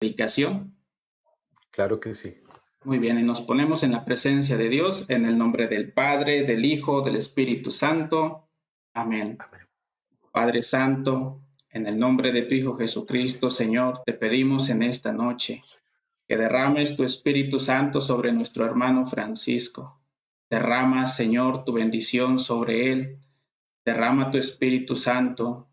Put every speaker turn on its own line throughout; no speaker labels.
Dedicación.
Claro que sí.
Muy bien, y nos ponemos en la presencia de Dios, en el nombre del Padre, del Hijo, del Espíritu Santo. Amén.
Amén.
Padre Santo, en el nombre de tu Hijo Jesucristo, Señor, te pedimos en esta noche que derrames tu Espíritu Santo sobre nuestro hermano Francisco. Derrama, Señor, tu bendición sobre él. Derrama tu Espíritu Santo.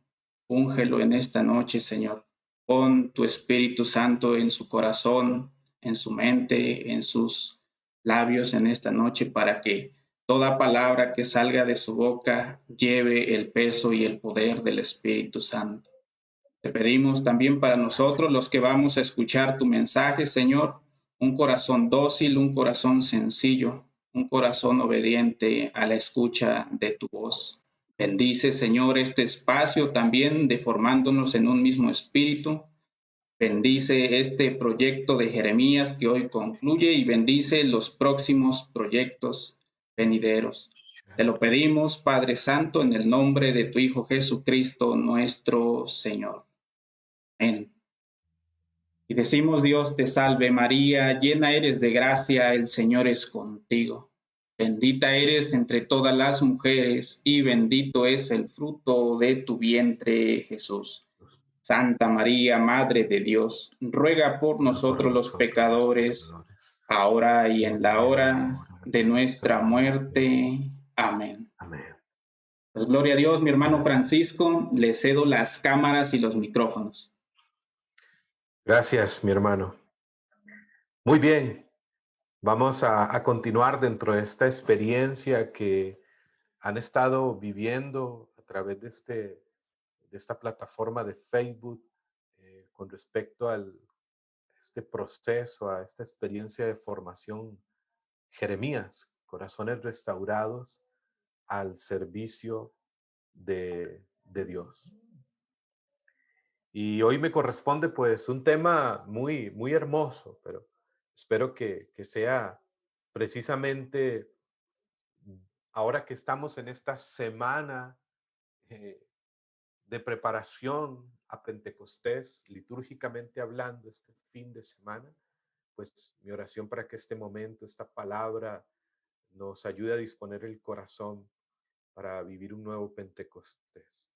Úngelo en esta noche, Señor. Pon tu Espíritu Santo en su corazón, en su mente, en sus labios en esta noche para que toda palabra que salga de su boca lleve el peso y el poder del Espíritu Santo. Te pedimos también para nosotros, los que vamos a escuchar tu mensaje, Señor, un corazón dócil, un corazón sencillo, un corazón obediente a la escucha de tu voz. Bendice, Señor, este espacio también deformándonos en un mismo espíritu. Bendice este proyecto de Jeremías que hoy concluye y bendice los próximos proyectos venideros. Te lo pedimos, Padre Santo, en el nombre de tu Hijo Jesucristo, nuestro Señor. Amén. Y decimos, Dios te salve María, llena eres de gracia, el Señor es contigo. Bendita eres entre todas las mujeres y bendito es el fruto de tu vientre, Jesús. Santa María, Madre de Dios, ruega por nosotros los pecadores, ahora y en la hora de nuestra muerte. Amén.
Amén.
Pues gloria a Dios, mi hermano Francisco, le cedo las cámaras y los micrófonos.
Gracias, mi hermano. Muy bien, vamos a continuar dentro de esta experiencia que han estado viviendo a través de esta plataforma de Facebook con respecto a este proceso, a esta experiencia de formación Jeremías, corazones restaurados al servicio de Dios. Y hoy me corresponde pues un tema muy, muy hermoso, pero espero que sea precisamente ahora que estamos en esta semana eh, de preparación a Pentecostés, litúrgicamente hablando, este fin de semana, pues mi oración para que este momento, esta palabra, nos ayude a disponer el corazón para vivir un nuevo Pentecostés.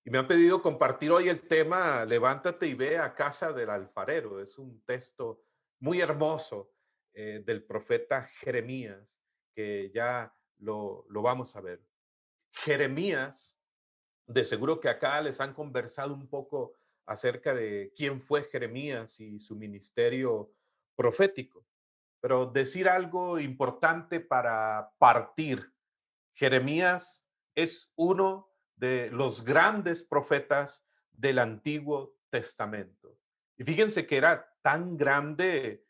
Y me han pedido compartir hoy el tema Levántate y ve a casa del alfarero. Es un texto muy hermoso del profeta Jeremías, que ya lo vamos a ver. Jeremías, de seguro que acá les han conversado un poco acerca de quién fue Jeremías y su ministerio profético. Pero decir algo importante para partir. Jeremías es uno de los grandes profetas del Antiguo Testamento. Y fíjense que era tan grande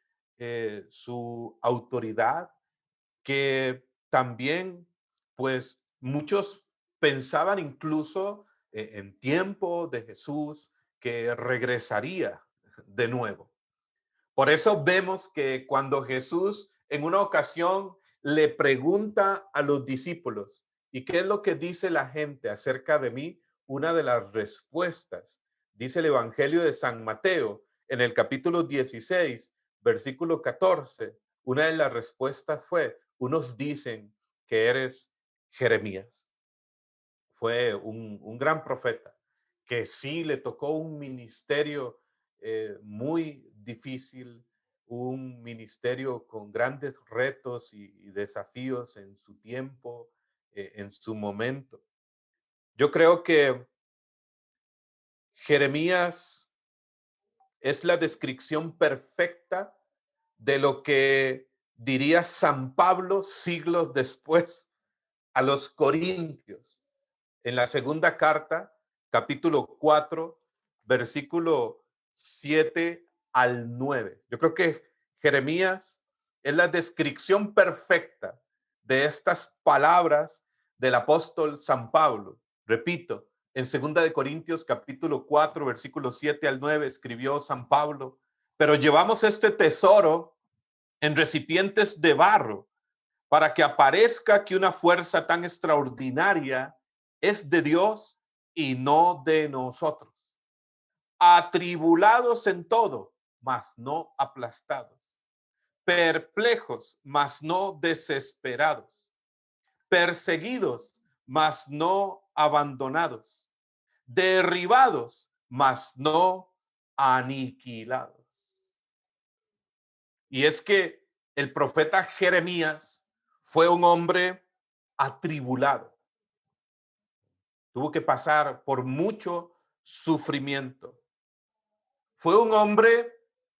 su autoridad que también, pues, muchos pensaban incluso en tiempo de Jesús que regresaría de nuevo. Por eso vemos que cuando Jesús en una ocasión le pregunta a los discípulos, ¿y qué es lo que dice la gente acerca de mí? Una de las respuestas, dice el Evangelio de San Mateo, en el capítulo 16, versículo 14, una de las respuestas fue, unos dicen que eres Jeremías. Fue un gran profeta que sí le tocó un ministerio muy difícil, un ministerio con grandes retos y desafíos en su tiempo, en su momento. Yo creo que Jeremías es la descripción perfecta de lo que diría San Pablo siglos después a los Corintios. En la segunda carta, capítulo 4, versículo 7 al 9. Yo creo que Jeremías es la descripción perfecta de estas palabras del apóstol San Pablo. Repito, en segunda de Corintios, capítulo 4, versículo 7 al 9, escribió San Pablo, pero llevamos este tesoro en recipientes de barro para que aparezca que una fuerza tan extraordinaria es de Dios y no de nosotros. atribulados en todo, mas no aplastados, perplejos, mas no desesperados, perseguidos, mas no abandonados, derribados, mas no aniquilados. Y es que el profeta Jeremías fue un hombre atribulado. Tuvo que pasar por mucho sufrimiento. Fue un hombre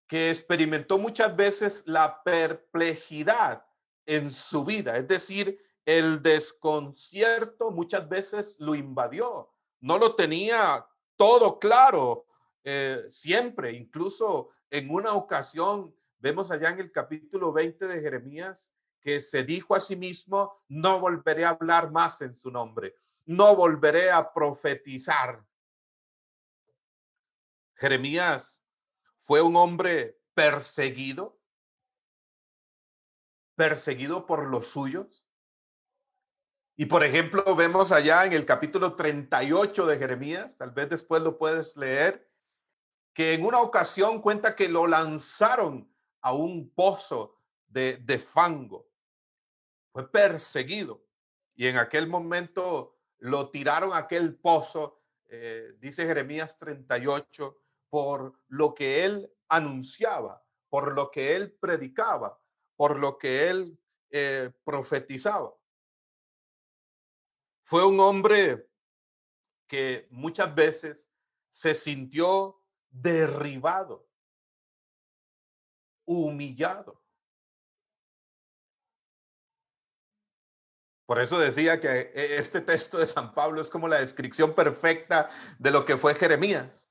que experimentó muchas veces la perplejidad en su vida, es decir, el desconcierto muchas veces lo invadió. No lo tenía todo claro siempre. Incluso en una ocasión, vemos allá en el capítulo 20 de Jeremías, que se dijo a sí mismo: no volveré a hablar más en su nombre, no volveré a profetizar. Jeremías fue un hombre perseguido por los suyos. Y por ejemplo, vemos allá en el capítulo 38 de Jeremías, tal vez después lo puedes leer, que en una ocasión cuenta que lo lanzaron a un pozo de fango. Fue perseguido. Y en aquel momento lo tiraron a aquel pozo, dice Jeremías 38, por lo que él anunciaba, por lo que él predicaba, por lo que él profetizaba. Fue un hombre que muchas veces se sintió derribado, humillado. Por eso decía que este texto de San Pablo es como la descripción perfecta de lo que fue Jeremías.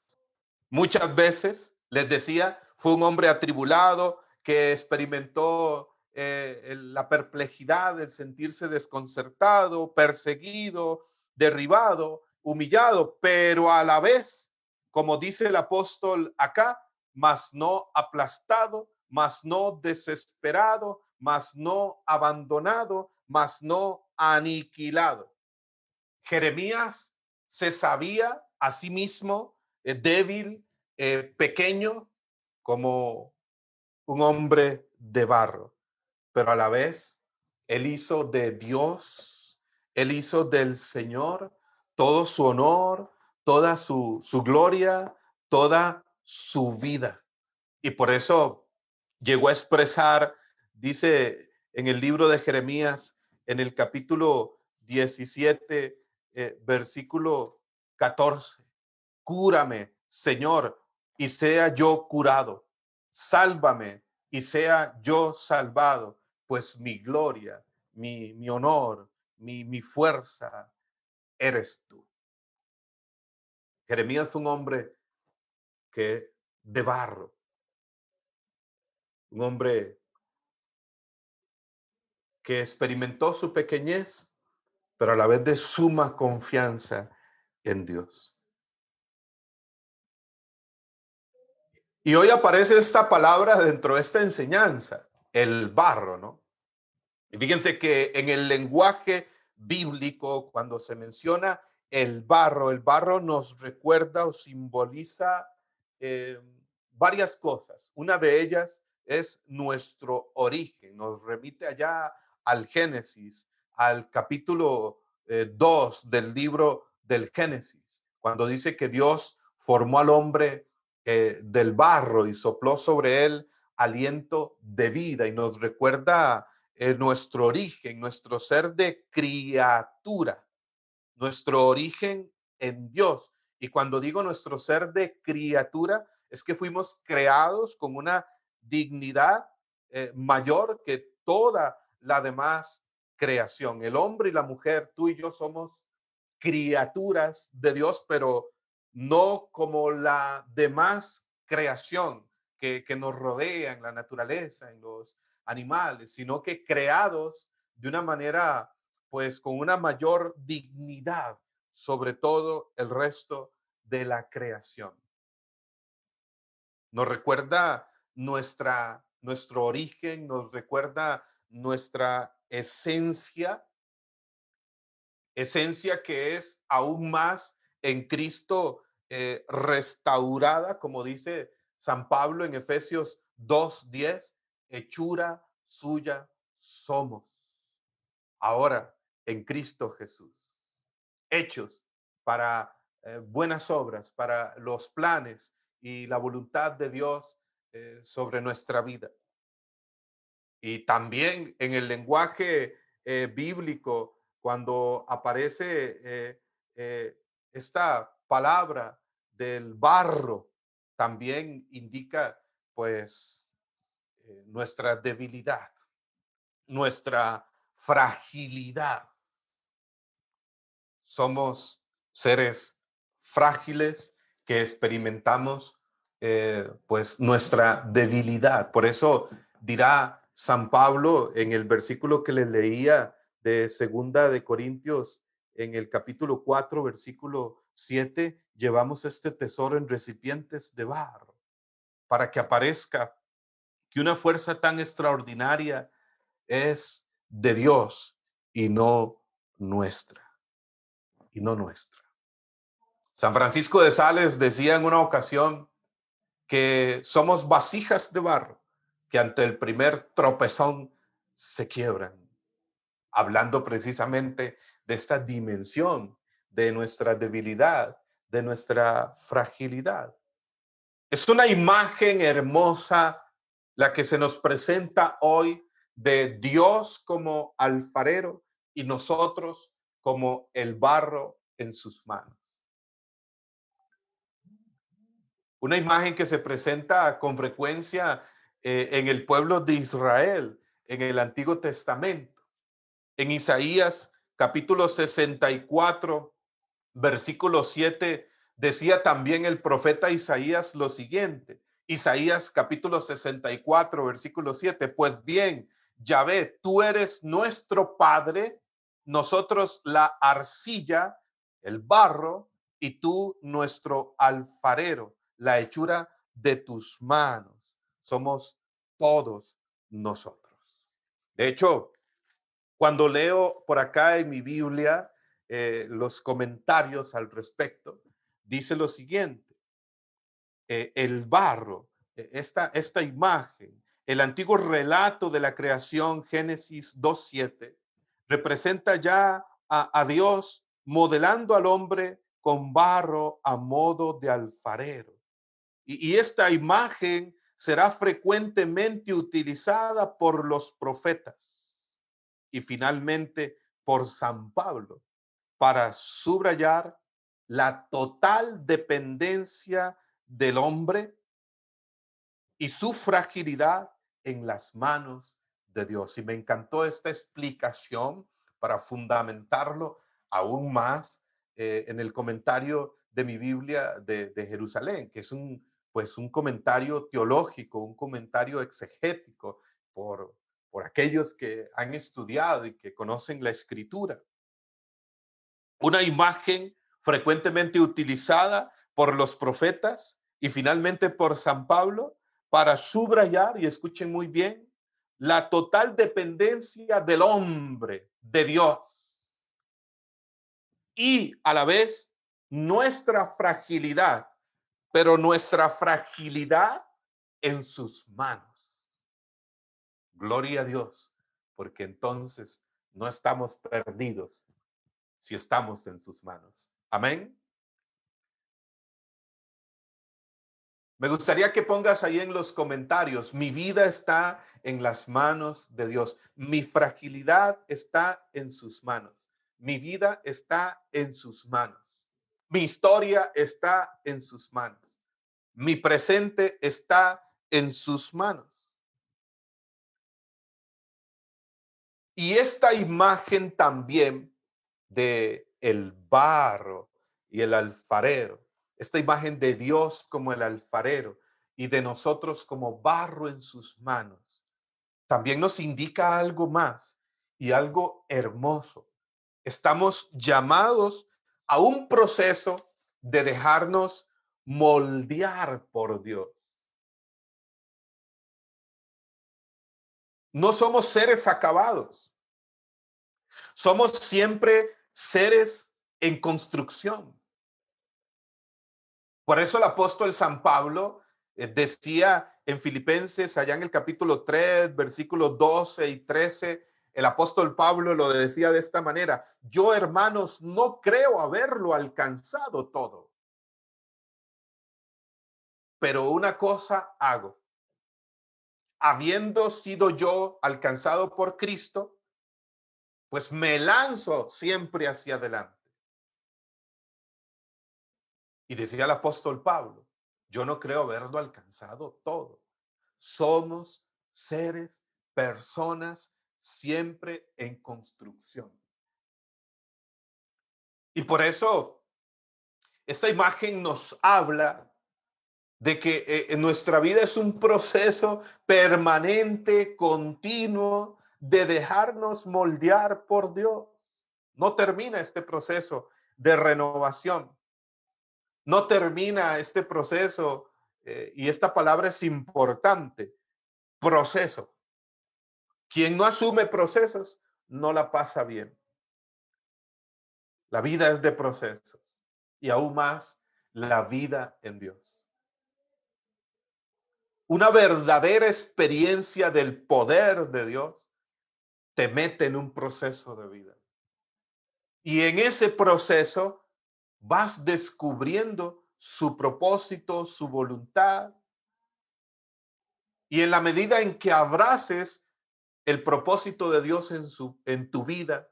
Muchas veces, les decía, fue un hombre atribulado que experimentó la perplejidad, el sentirse desconcertado, perseguido, derribado, humillado, pero a la vez, como dice el apóstol acá, mas no aplastado, mas no desesperado, mas no abandonado, mas no aniquilado. Jeremías se sabía a sí mismo débil, pequeño, como un hombre de barro, pero a la vez él hizo de Dios, él hizo del Señor todo su honor, toda su gloria, toda su vida. Y por eso llegó a expresar, dice en el libro de Jeremías, en el capítulo 17, versículo 14: cúrame, Señor, y sea yo curado. Sálvame y sea yo salvado, pues mi gloria, mi honor, mi fuerza eres tú. Jeremías fue un hombre que de barro, un hombre que experimentó su pequeñez, pero a la vez de suma confianza en Dios. Y hoy aparece esta palabra dentro de esta enseñanza, el barro, ¿no? Y fíjense que en el lenguaje bíblico, cuando se menciona el barro nos recuerda o simboliza eh, varias cosas. Una de ellas es nuestro origen, nos remite allá al Génesis, al capítulo 2 del libro del Génesis, cuando dice que Dios formó al hombre del barro y sopló sobre él aliento de vida, y nos recuerda nuestro origen, nuestro ser de criatura, nuestro origen en Dios. Y cuando digo nuestro ser de criatura, es que fuimos creados con una dignidad mayor que toda la demás creación. El hombre y la mujer, tú y yo somos criaturas de Dios, pero no como la demás creación que nos rodea en la naturaleza, en los animales, sino que creados de una manera, pues, con una mayor dignidad sobre todo el resto de la creación. Nos recuerda nuestro origen, nos recuerda nuestra esencia que es aún más en Cristo restaurada, como dice San Pablo en Efesios 2:10, hechura suya somos. Ahora en Cristo Jesús, hechos para buenas obras, para los planes y la voluntad de Dios sobre nuestra vida. Y también en el lenguaje bíblico, cuando aparece esta palabra del barro, también indica pues nuestra debilidad, nuestra fragilidad. Somos seres frágiles que experimentamos pues nuestra debilidad. Por eso dirá San Pablo en el versículo que le leía de Segunda de Corintios, en el capítulo 4, versículo 7, llevamos este tesoro en recipientes de barro para que aparezca que una fuerza tan extraordinaria es de Dios y no nuestra, y no nuestra. San Francisco de Sales decía en una ocasión que somos vasijas de barro que ante el primer tropezón se quiebran, hablando precisamente de esta dimensión de nuestra debilidad, de nuestra fragilidad. Es una imagen hermosa la que se nos presenta hoy de Dios como alfarero y nosotros como el barro en sus manos. Una imagen que se presenta con frecuencia en el pueblo de Israel, en el Antiguo Testamento. En Isaías capítulo 64, versículo 7, decía también el profeta Isaías lo siguiente. Isaías capítulo 64, versículo 7. Pues bien, Yahvé, tú eres nuestro Padre, nosotros la arcilla, el barro, y tú nuestro alfarero, la hechura de tus manos. Somos todos nosotros. De hecho, cuando leo por acá en mi Biblia los comentarios al respecto, dice lo siguiente: el barro, esta imagen, el antiguo relato de la creación, Génesis 2:7, representa ya a Dios modelando al hombre con barro a modo de alfarero. Y esta imagen será frecuentemente utilizada por los profetas y finalmente por San Pablo para subrayar la total dependencia del hombre y su fragilidad en las manos de Dios. Y me encantó esta explicación para fundamentarlo aún más en el comentario de mi Biblia de Jerusalén, que es pues un comentario teológico, un comentario exegético por aquellos que han estudiado y que conocen la escritura. Una imagen frecuentemente utilizada por los profetas y finalmente por San Pablo para subrayar, y escuchen muy bien, la total dependencia del hombre de Dios y a la vez nuestra fragilidad, pero nuestra fragilidad en sus manos. Gloria a Dios, porque entonces no estamos perdidos si estamos en sus manos. Amén. Me gustaría que pongas ahí en los comentarios: mi vida está en las manos de Dios. Mi fragilidad está en sus manos. Mi vida está en sus manos. Mi historia está en sus manos. Mi presente está en sus manos. Y esta imagen también de el barro y el alfarero, esta imagen de Dios como el alfarero y de nosotros como barro en sus manos, también nos indica algo más y algo hermoso. Estamos llamados a un proceso de dejarnos moldear por Dios. No somos seres acabados, somos siempre seres en construcción. Por eso el apóstol San Pablo decía en Filipenses, allá en el capítulo 3, versículos 12 y 13, el apóstol Pablo lo decía de esta manera: yo, hermanos, no creo haberlo alcanzado todo, pero una cosa hago, habiendo sido yo alcanzado por Cristo, pues me lanzo siempre hacia adelante. Y decía el apóstol Pablo: yo no creo haberlo alcanzado todo. Somos seres, personas siempre en construcción. Y por eso esta imagen nos habla de que nuestra vida es un proceso permanente, continuo, de dejarnos moldear por Dios. No termina este proceso de renovación. No termina este proceso, y esta palabra es importante, proceso. Quien no asume procesos no la pasa bien. La vida es de procesos y aún más la vida en Dios. Una verdadera experiencia del poder de Dios te mete en un proceso de vida. Y en ese proceso vas descubriendo su propósito, su voluntad. Y en la medida en que abraces el propósito de Dios en tu vida,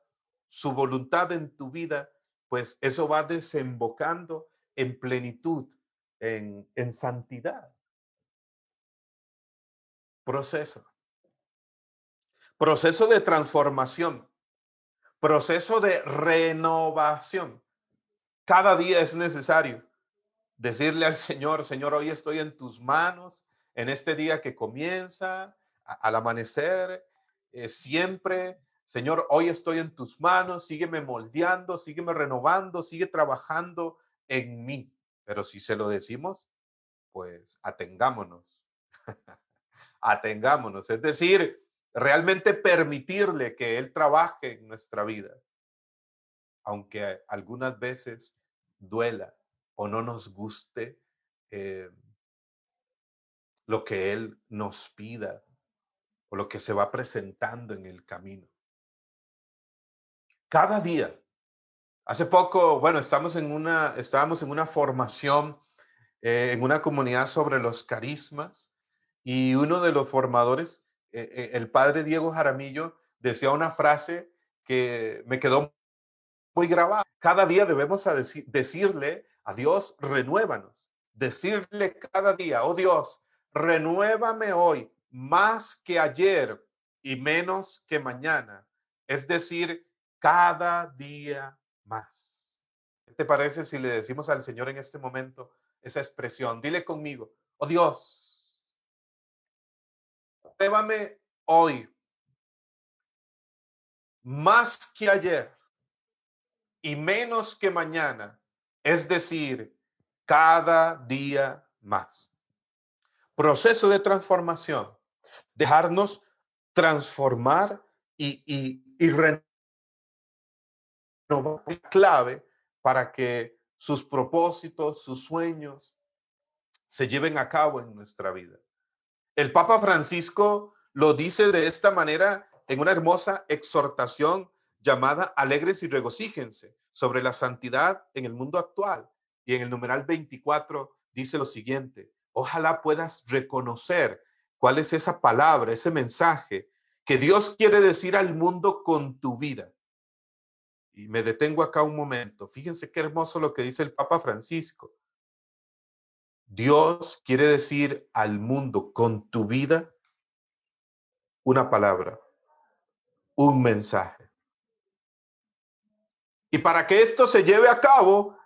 su voluntad en tu vida, pues eso va desembocando en plenitud, en santidad. Proceso. Proceso de transformación. Proceso de renovación. Cada día es necesario decirle al Señor: Señor, hoy estoy en tus manos, en este día que comienza, al amanecer, siempre, Señor, hoy estoy en tus manos, sígueme moldeando, sígueme renovando, sigue trabajando en mí. Pero si se lo decimos, pues atengámonos, atengámonos, es decir, realmente permitirle que Él trabaje en nuestra vida, aunque algunas veces duela o no nos guste eh, lo que Él nos pida o lo que se va presentando en el camino. Cada día. Hace poco, bueno, estábamos en una formación en una comunidad sobre los carismas, y uno de los formadores, el padre Diego Jaramillo, decía una frase que me quedó muy grabada. Cada día debemos decirle a Dios: renuévanos. Decirle cada día: oh Dios, renuévame hoy más que ayer y menos que mañana. Es decir, cada día más. ¿Qué te parece si le decimos al Señor en este momento esa expresión? Dile conmigo: oh Dios, renuévame hoy más que ayer y menos que mañana, es decir, cada día más. Proceso de transformación, dejarnos transformar y renovar, es clave para que sus propósitos, sus sueños se lleven a cabo en nuestra vida. El Papa Francisco lo dice de esta manera en una hermosa exhortación llamada Alegres y regocíjense sobre la santidad en el mundo actual. Y en el numeral 24 dice lo siguiente: ojalá puedas reconocer cuál es esa palabra, ese mensaje que Dios quiere decir al mundo con tu vida. Y me detengo acá un momento. Fíjense qué hermoso lo que dice el Papa Francisco. Dios quiere decir al mundo con tu vida una palabra, un mensaje. Y para que esto se lleve a cabo,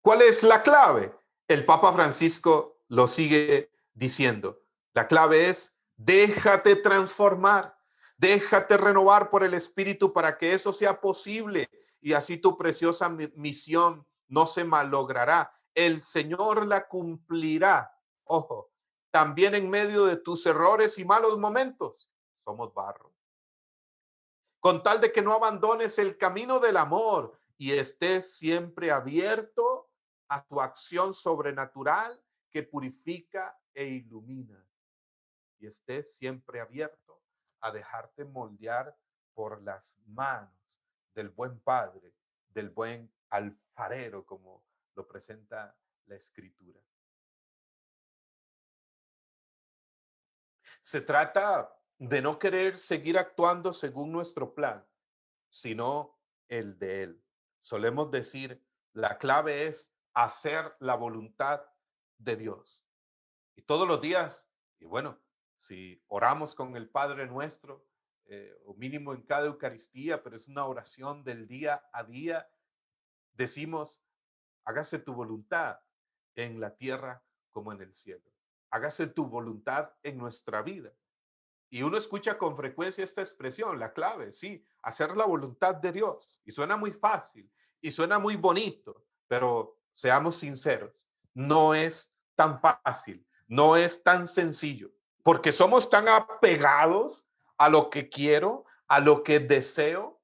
¿cuál es la clave? El Papa Francisco lo sigue diciendo. La clave es: déjate transformar, déjate renovar por el Espíritu para que eso sea posible, y así tu preciosa misión no se malogrará. El Señor la cumplirá. Ojo, también en medio de tus errores y malos momentos. Somos barro. Con tal de que no abandones el camino del amor y estés siempre abierto a tu acción sobrenatural que purifica e ilumina. Y estés siempre abierto a dejarte moldear por las manos del buen Padre, del buen alfarero, como lo presenta la Escritura. Se trata de no querer seguir actuando según nuestro plan, sino el de Él. Solemos decir, la clave es hacer la voluntad de Dios. Y todos los días, y bueno, si oramos con el Padre Nuestro, o mínimo en cada Eucaristía, pero es una oración del día a día, decimos, hágase tu voluntad en la tierra como en el cielo. Hágase tu voluntad en nuestra vida. Y uno escucha con frecuencia esta expresión, la clave, sí, hacer la voluntad de Dios. Y suena muy fácil y suena muy bonito, pero seamos sinceros, no es tan fácil, no es tan sencillo, porque somos tan apegados a lo que quiero, a lo que deseo,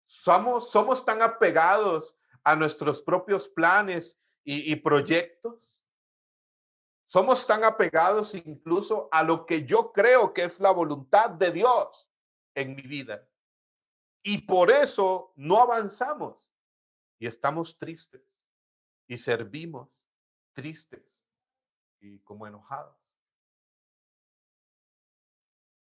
somos tan apegados a nuestros propios planes y proyectos. Somos tan apegados incluso a lo que yo creo que es la voluntad de Dios en mi vida. Y por eso no avanzamos y estamos tristes y servimos tristes y como enojados.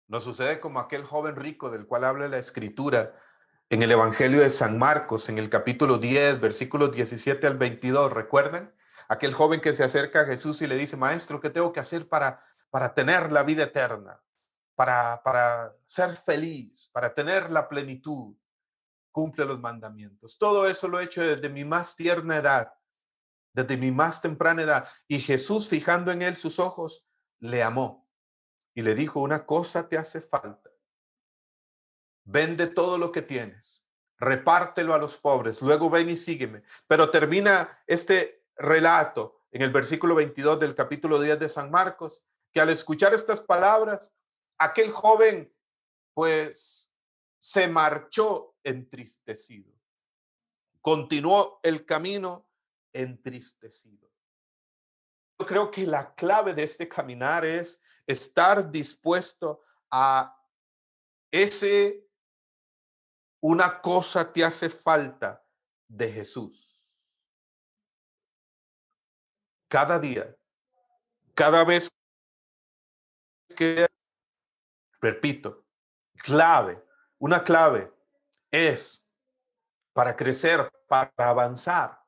Nos sucede como aquel joven rico del cual habla la Escritura en el Evangelio de San Marcos, en el capítulo 10, versículos 17 al 22. ¿Recuerdan? Aquel joven que se acerca a Jesús y le dice, maestro, ¿qué tengo que hacer para tener la vida eterna? Para ser feliz, para tener la plenitud, cumple los mandamientos. Todo eso lo he hecho desde mi más tierna edad, desde mi más temprana edad. Y Jesús, fijando en él sus ojos, le amó y le dijo, una cosa te hace falta. Vende todo lo que tienes, repártelo a los pobres, luego ven y sígueme. Pero termina este relato en el versículo 22 del capítulo 10 de San Marcos, que al escuchar estas palabras, aquel joven pues se marchó entristecido. Continuó el camino entristecido. Yo creo que la clave de este caminar es estar dispuesto a ese una cosa te hace falta de Jesús. Cada día, cada vez que, repito, una clave es para crecer, para avanzar.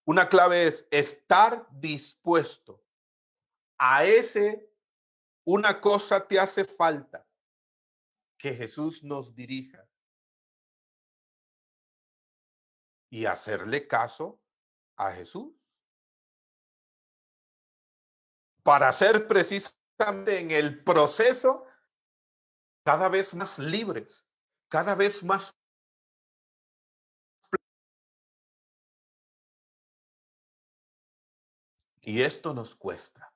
Una clave es estar dispuesto a una cosa te hace falta, que Jesús nos dirija y hacerle caso a Jesús. Para ser precisamente en el proceso cada vez más libres, cada vez más. Y esto nos cuesta.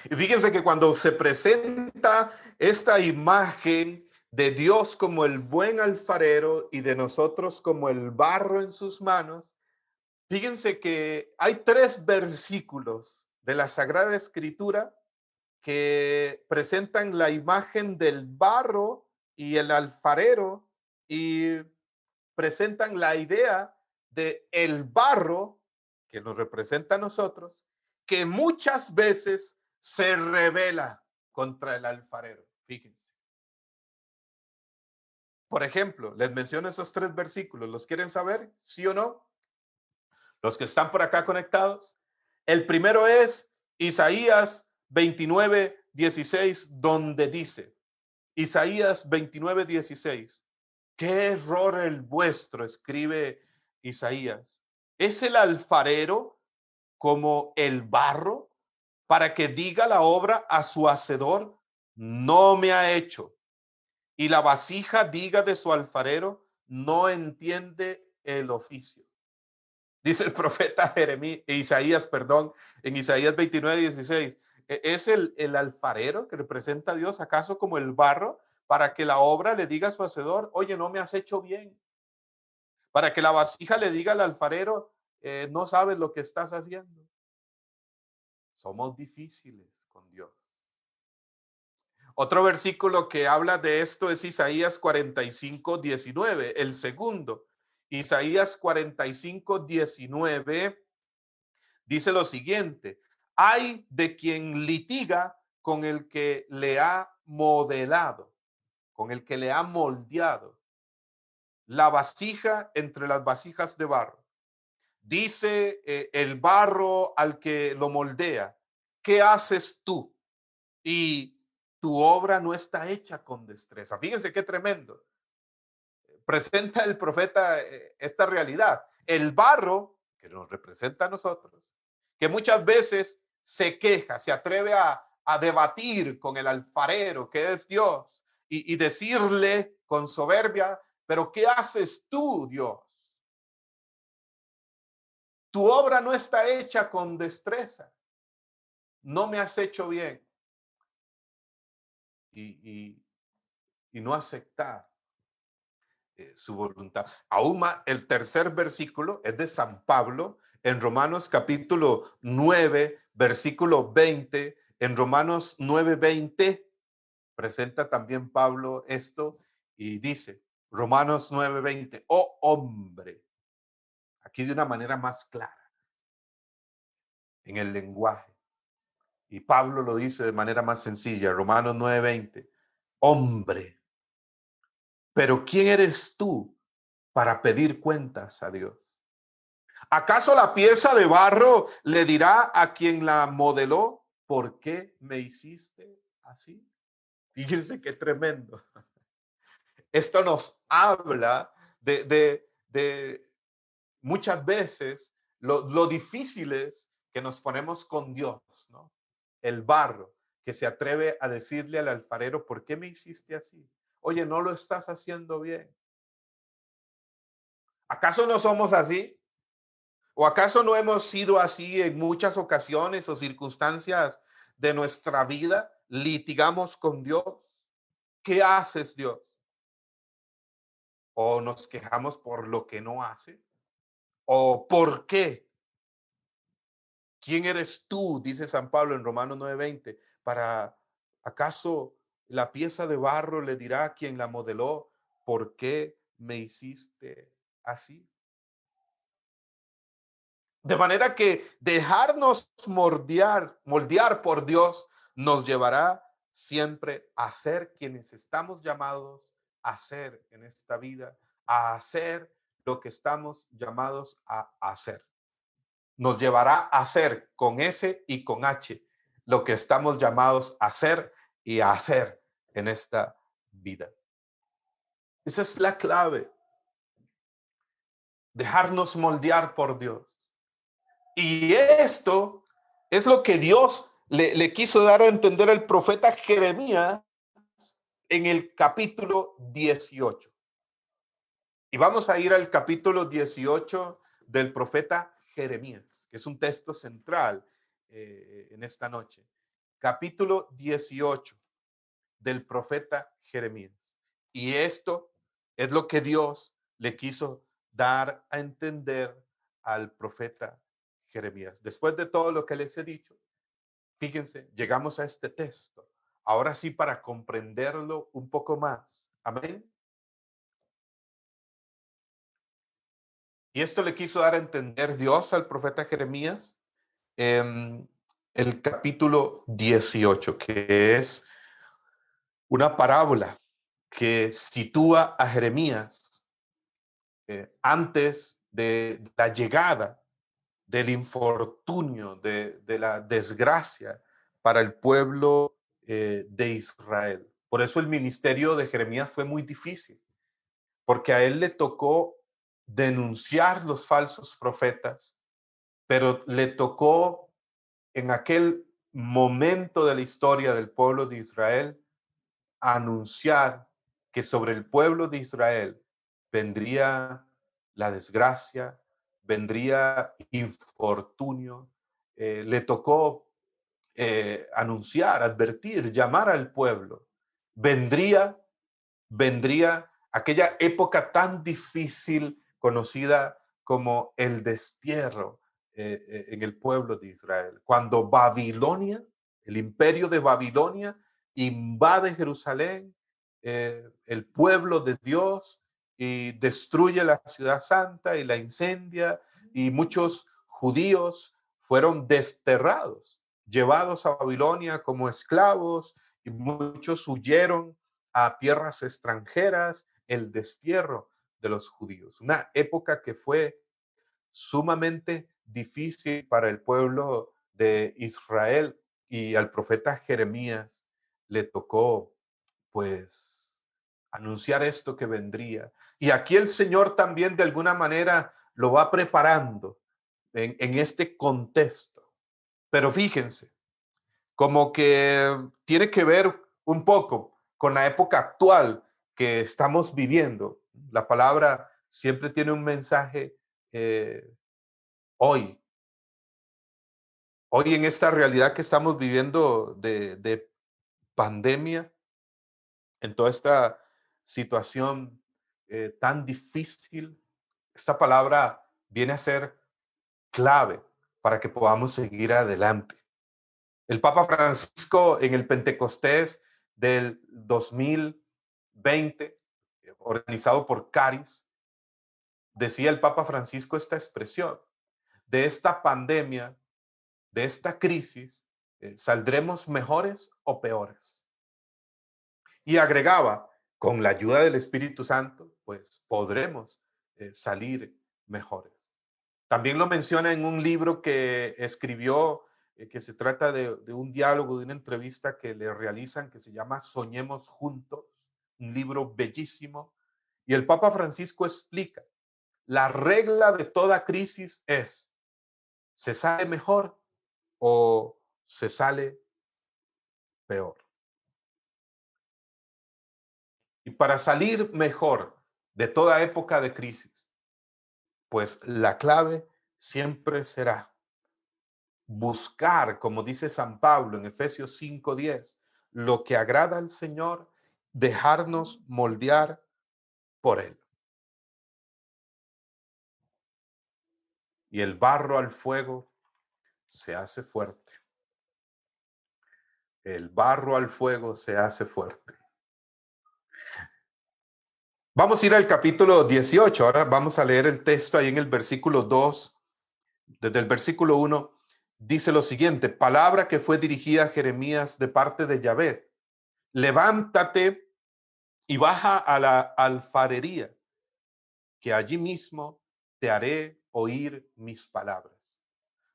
Y fíjense que cuando se presenta esta imagen de Dios como el buen alfarero y de nosotros como el barro en sus manos, fíjense que hay 3 versículos de la Sagrada Escritura que presentan la imagen del barro y el alfarero y presentan la idea de el barro que nos representa a nosotros, que muchas veces se revela contra el alfarero. Fíjense. Por ejemplo, les menciono esos 3 versículos. ¿Los quieren saber? ¿Sí o no? Los que están por acá conectados. El primero es Isaías 29, 16, donde dice, Isaías 29, 16, qué error el vuestro, escribe Isaías. ¿Es el alfarero como el barro para que diga la obra a su hacedor? No me ha hecho. Y la vasija diga de su alfarero, no entiende el oficio. Dice el profeta Isaías, en Isaías 29, 16. ¿Es el alfarero que representa a Dios acaso como el barro para que la obra le diga a su hacedor, oye, no me has hecho bien? Para que la vasija le diga al alfarero, no sabes lo que estás haciendo. Somos difíciles con Dios. Otro versículo que habla de esto es Isaías 45:19, el segundo. Isaías 45:19 dice lo siguiente: hay de quien litiga con el que le ha modelado, con el que le ha moldeado la vasija entre las vasijas de barro. Dice el barro al que lo moldea: ¿qué haces tú? Y tu obra no está hecha con destreza. Fíjense qué tremendo. Presenta el profeta esta realidad. El barro, que nos representa a nosotros, que muchas veces se queja, se atreve a debatir con el alfarero, que es Dios, y decirle con soberbia: pero ¿qué haces tú, Dios? Tu obra no está hecha con destreza. No me has hecho bien. Y, y no aceptar su voluntad. Aún más, el tercer versículo es de San Pablo en Romanos capítulo 9, versículo 20. En Romanos 9:20 presenta también Pablo esto y dice, Romanos 9:20, oh hombre, aquí de una manera más clara en el lenguaje. Y Pablo lo dice de manera más sencilla, Romanos 9:20, hombre, pero ¿quién eres tú para pedir cuentas a Dios? ¿Acaso la pieza de barro le dirá a quien la modeló: ¿por qué me hiciste así? Fíjense qué tremendo. Esto nos habla de muchas veces lo difíciles que nos ponemos con Dios, ¿no? El barro que se atreve a decirle al alfarero: ¿por qué me hiciste así? Oye, no lo estás haciendo bien. ¿Acaso no somos así? ¿O acaso no hemos sido así en muchas ocasiones o circunstancias de nuestra vida? Litigamos con Dios. ¿Qué haces, Dios? ¿O nos quejamos por lo que no hace? ¿O por qué? ¿Quién eres tú? Dice San Pablo en Romanos 9:20. Para, ¿acaso la pieza de barro le dirá a quien la modeló: ¿por qué me hiciste así? De manera que dejarnos moldear por Dios nos llevará siempre a ser quienes estamos llamados a ser en esta vida, a hacer lo que estamos llamados a hacer. Nos llevará a hacer con S y con H lo que estamos llamados a hacer y a hacer en esta vida. Esa es la clave. Dejarnos moldear por Dios. Y esto es lo que Dios le quiso dar a entender al profeta Jeremías en el capítulo 18. Y vamos a ir al capítulo 18 del profeta Jeremías, que es un texto central en esta noche. Capítulo 18 del profeta Jeremías. Y esto es lo que Dios le quiso dar a entender al profeta Jeremías. Después de todo lo que les he dicho, fíjense, llegamos a este texto. Ahora sí, para comprenderlo un poco más. Amén. Y esto le quiso dar a entender Dios al profeta Jeremías en el capítulo 18, que es una parábola que sitúa a Jeremías antes de la llegada del infortunio, de la desgracia para el pueblo de Israel. Por eso el ministerio de Jeremías fue muy difícil, porque a él le tocó denunciar los falsos profetas, pero le tocó en aquel momento de la historia del pueblo de Israel anunciar que sobre el pueblo de Israel vendría la desgracia, vendría infortunio. Le tocó anunciar, advertir, llamar al pueblo. Vendría aquella época tan difícil conocida como el destierro en el pueblo de Israel. Cuando Babilonia, el imperio de Babilonia, invade Jerusalén, el pueblo de Dios, y destruye la ciudad santa y la incendia, y muchos judíos fueron desterrados, llevados a Babilonia como esclavos, y muchos huyeron a tierras extranjeras, el destierro de los judíos. Una época que fue sumamente difícil para el pueblo de Israel, y al profeta Jeremías le tocó pues anunciar esto que vendría. Y aquí el Señor también de alguna manera lo va preparando en este contexto. Pero fíjense, como que tiene que ver un poco con la época actual que estamos viviendo. La palabra siempre tiene un mensaje eh, hoy. Hoy en esta realidad que estamos viviendo de pandemia, en toda esta situación tan difícil, esta palabra viene a ser clave para que podamos seguir adelante. El Papa Francisco en el Pentecostés del 2020, organizado por Caris, decía el Papa Francisco esta expresión: de esta pandemia, de esta crisis, ¿saldremos mejores o peores? Y agregaba, con la ayuda del Espíritu Santo, pues podremos salir mejores. También lo menciona en un libro que escribió, que se trata de un diálogo, de una entrevista que le realizan, que se llama Soñemos Juntos, un libro bellísimo. Y el Papa Francisco explica, la regla de toda crisis es, ¿se sale mejor o se sale peor? Y para salir mejor de toda época de crisis, pues la clave siempre será buscar, como dice San Pablo en Efesios 5:10, lo que agrada al Señor, dejarnos moldear por Él. Y el barro al fuego se hace fuerte. El barro al fuego se hace fuerte. Vamos a ir al capítulo 18. Ahora vamos a leer el texto ahí en el versículo 2. Desde el versículo 1 dice lo siguiente: palabra que fue dirigida a Jeremías de parte de Yahvé. Levántate y baja a la alfarería, que allí mismo te haré oír mis palabras.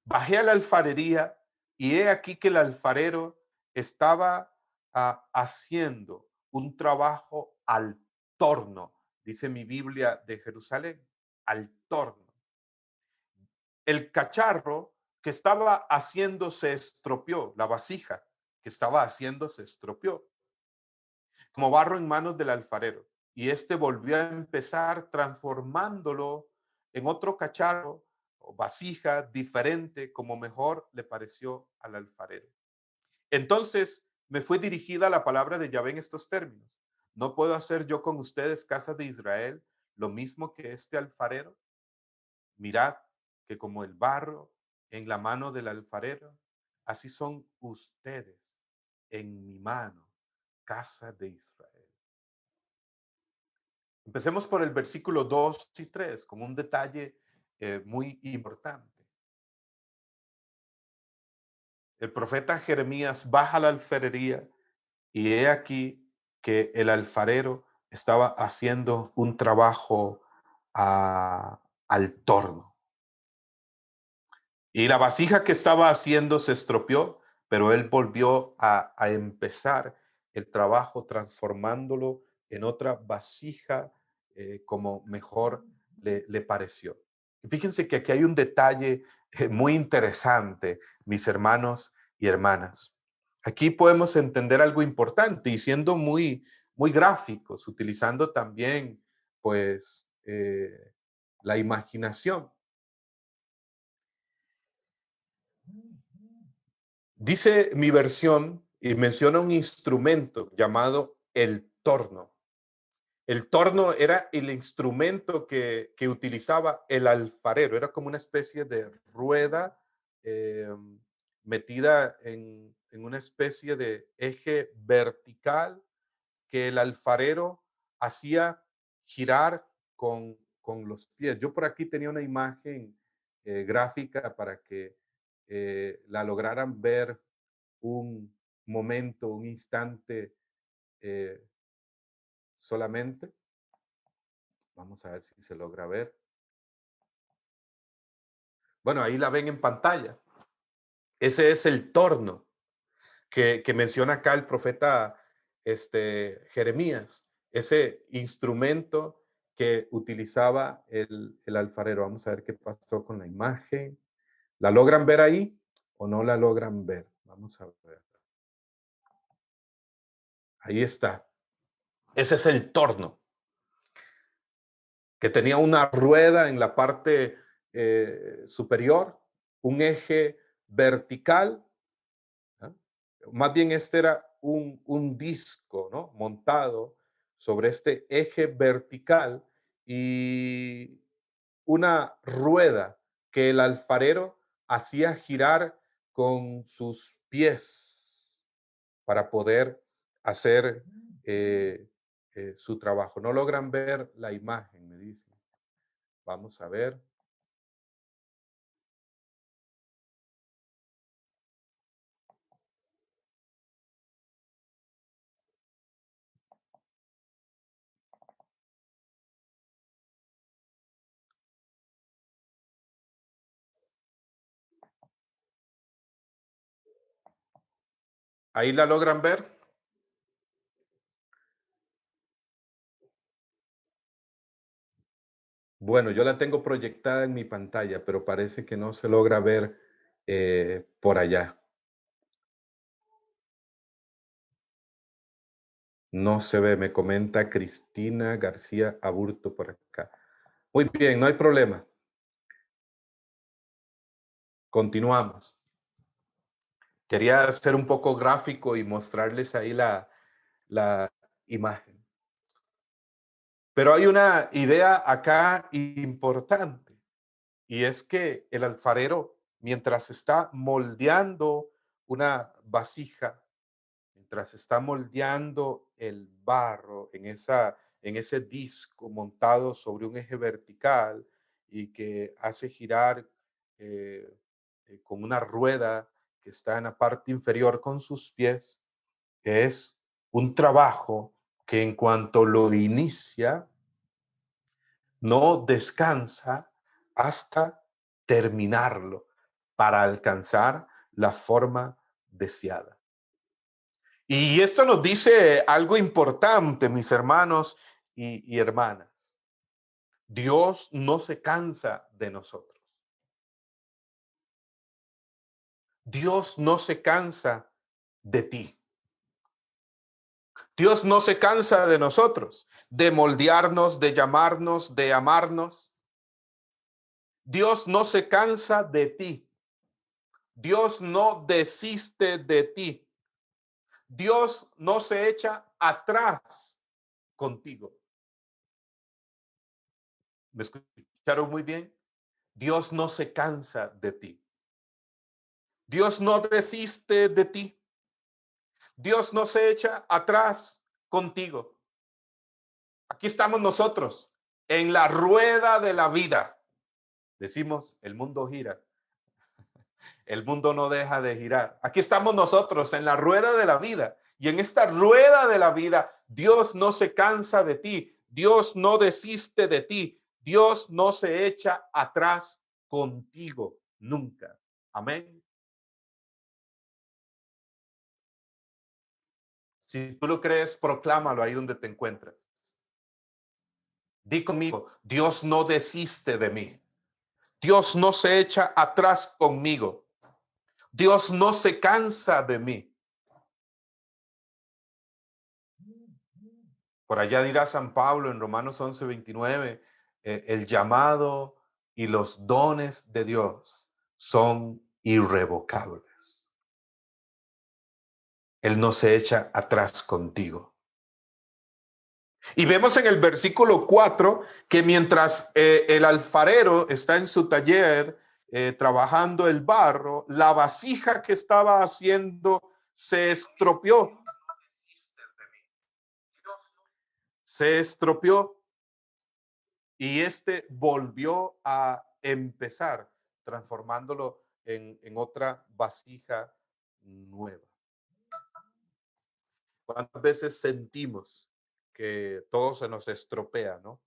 Bajé a la alfarería y he aquí que el alfarero estaba haciendo un trabajo al torno, dice mi Biblia de Jerusalén, al torno. El cacharro que estaba haciendo se estropeó, la vasija que estaba haciendo se estropeó, como barro en manos del alfarero. Y este volvió a empezar transformándolo en otro cacharro o vasija diferente, como mejor le pareció al alfarero. Entonces me fue dirigida la palabra de Yahvé en estos términos: ¿no puedo hacer yo con ustedes, casa de Israel, lo mismo que este alfarero? Mirad que como el barro en la mano del alfarero, así son ustedes en mi mano, casa de Israel. Empecemos por el versículo 2 y 3, como un detalle muy importante. El profeta Jeremías baja a la alfarería y he aquí que el alfarero estaba haciendo un trabajo al torno. Y la vasija que estaba haciendo se estropeó, pero él volvió a empezar el trabajo transformándolo en otra vasija como mejor le pareció. Y fíjense que aquí hay un detalle muy interesante, mis hermanos y hermanas. Aquí podemos entender algo importante y siendo muy gráficos, utilizando también pues la imaginación. Dice mi versión y menciona un instrumento llamado el torno. El torno era el instrumento que utilizaba el alfarero. Era como una especie de rueda metida en una especie de eje vertical que el alfarero hacía girar con los pies. Yo por aquí tenía una imagen gráfica para que la lograran ver un momento, un instante eh, solamente. Vamos a ver si se logra ver. Bueno, ahí la ven en pantalla. Ese es el torno que menciona acá el profeta Jeremías, ese instrumento que utilizaba el alfarero. Vamos a ver qué pasó con la imagen. ¿La logran ver ahí o no la logran ver? Vamos a ver. Ahí está. Ese es el torno, que tenía una rueda en la parte superior, un eje vertical. ¿Ah? Más bien este era un disco, ¿no? Montado sobre este eje vertical y una rueda que el alfarero hacía girar con sus pies para poder hacer su trabajo. No logran ver la imagen, me dicen. Vamos a ver. Ahí la logran ver. Bueno, yo la tengo proyectada en mi pantalla, pero parece que no se logra ver por allá. No se ve, me comenta Cristina García Aburto por acá. Muy bien, no hay problema. Continuamos. Quería ser un poco gráfico y mostrarles ahí la imagen. Pero hay una idea acá importante, y es que el alfarero, mientras está moldeando una vasija, mientras está moldeando el barro en ese disco montado sobre un eje vertical y que hace girar con una rueda que está en la parte inferior con sus pies, es un trabajo que en cuanto lo inicia, no descansa hasta terminarlo para alcanzar la forma deseada. Y esto nos dice algo importante, mis hermanos y hermanas. Dios no se cansa de nosotros. Dios no se cansa de ti. Dios no se cansa de nosotros, de moldearnos, de llamarnos, de amarnos. Dios no se cansa de ti. Dios no desiste de ti. Dios no se echa atrás contigo. ¿Me escucharon muy bien? Dios no se cansa de ti. Dios no desiste de ti. Dios no se echa atrás contigo. Aquí estamos nosotros en la rueda de la vida. Decimos, el mundo gira. El mundo no deja de girar. Aquí estamos nosotros en la rueda de la vida. Y en esta rueda de la vida, Dios no se cansa de ti. Dios no desiste de ti. Dios no se echa atrás contigo nunca. Amén. Si tú lo crees, proclámalo ahí donde te encuentras. Di conmigo, Dios no desiste de mí. Dios no se echa atrás conmigo. Dios no se cansa de mí. Por allá dirá San Pablo en Romanos 11:29, el llamado y los dones de Dios son irrevocables. Él no se echa atrás contigo. Y vemos en el versículo 4 que mientras el alfarero está en su taller trabajando el barro, la vasija que estaba haciendo se estropeó. Se estropeó y este volvió a empezar, transformándolo en otra vasija nueva. ¿Cuántas veces sentimos que todo se nos estropea, no?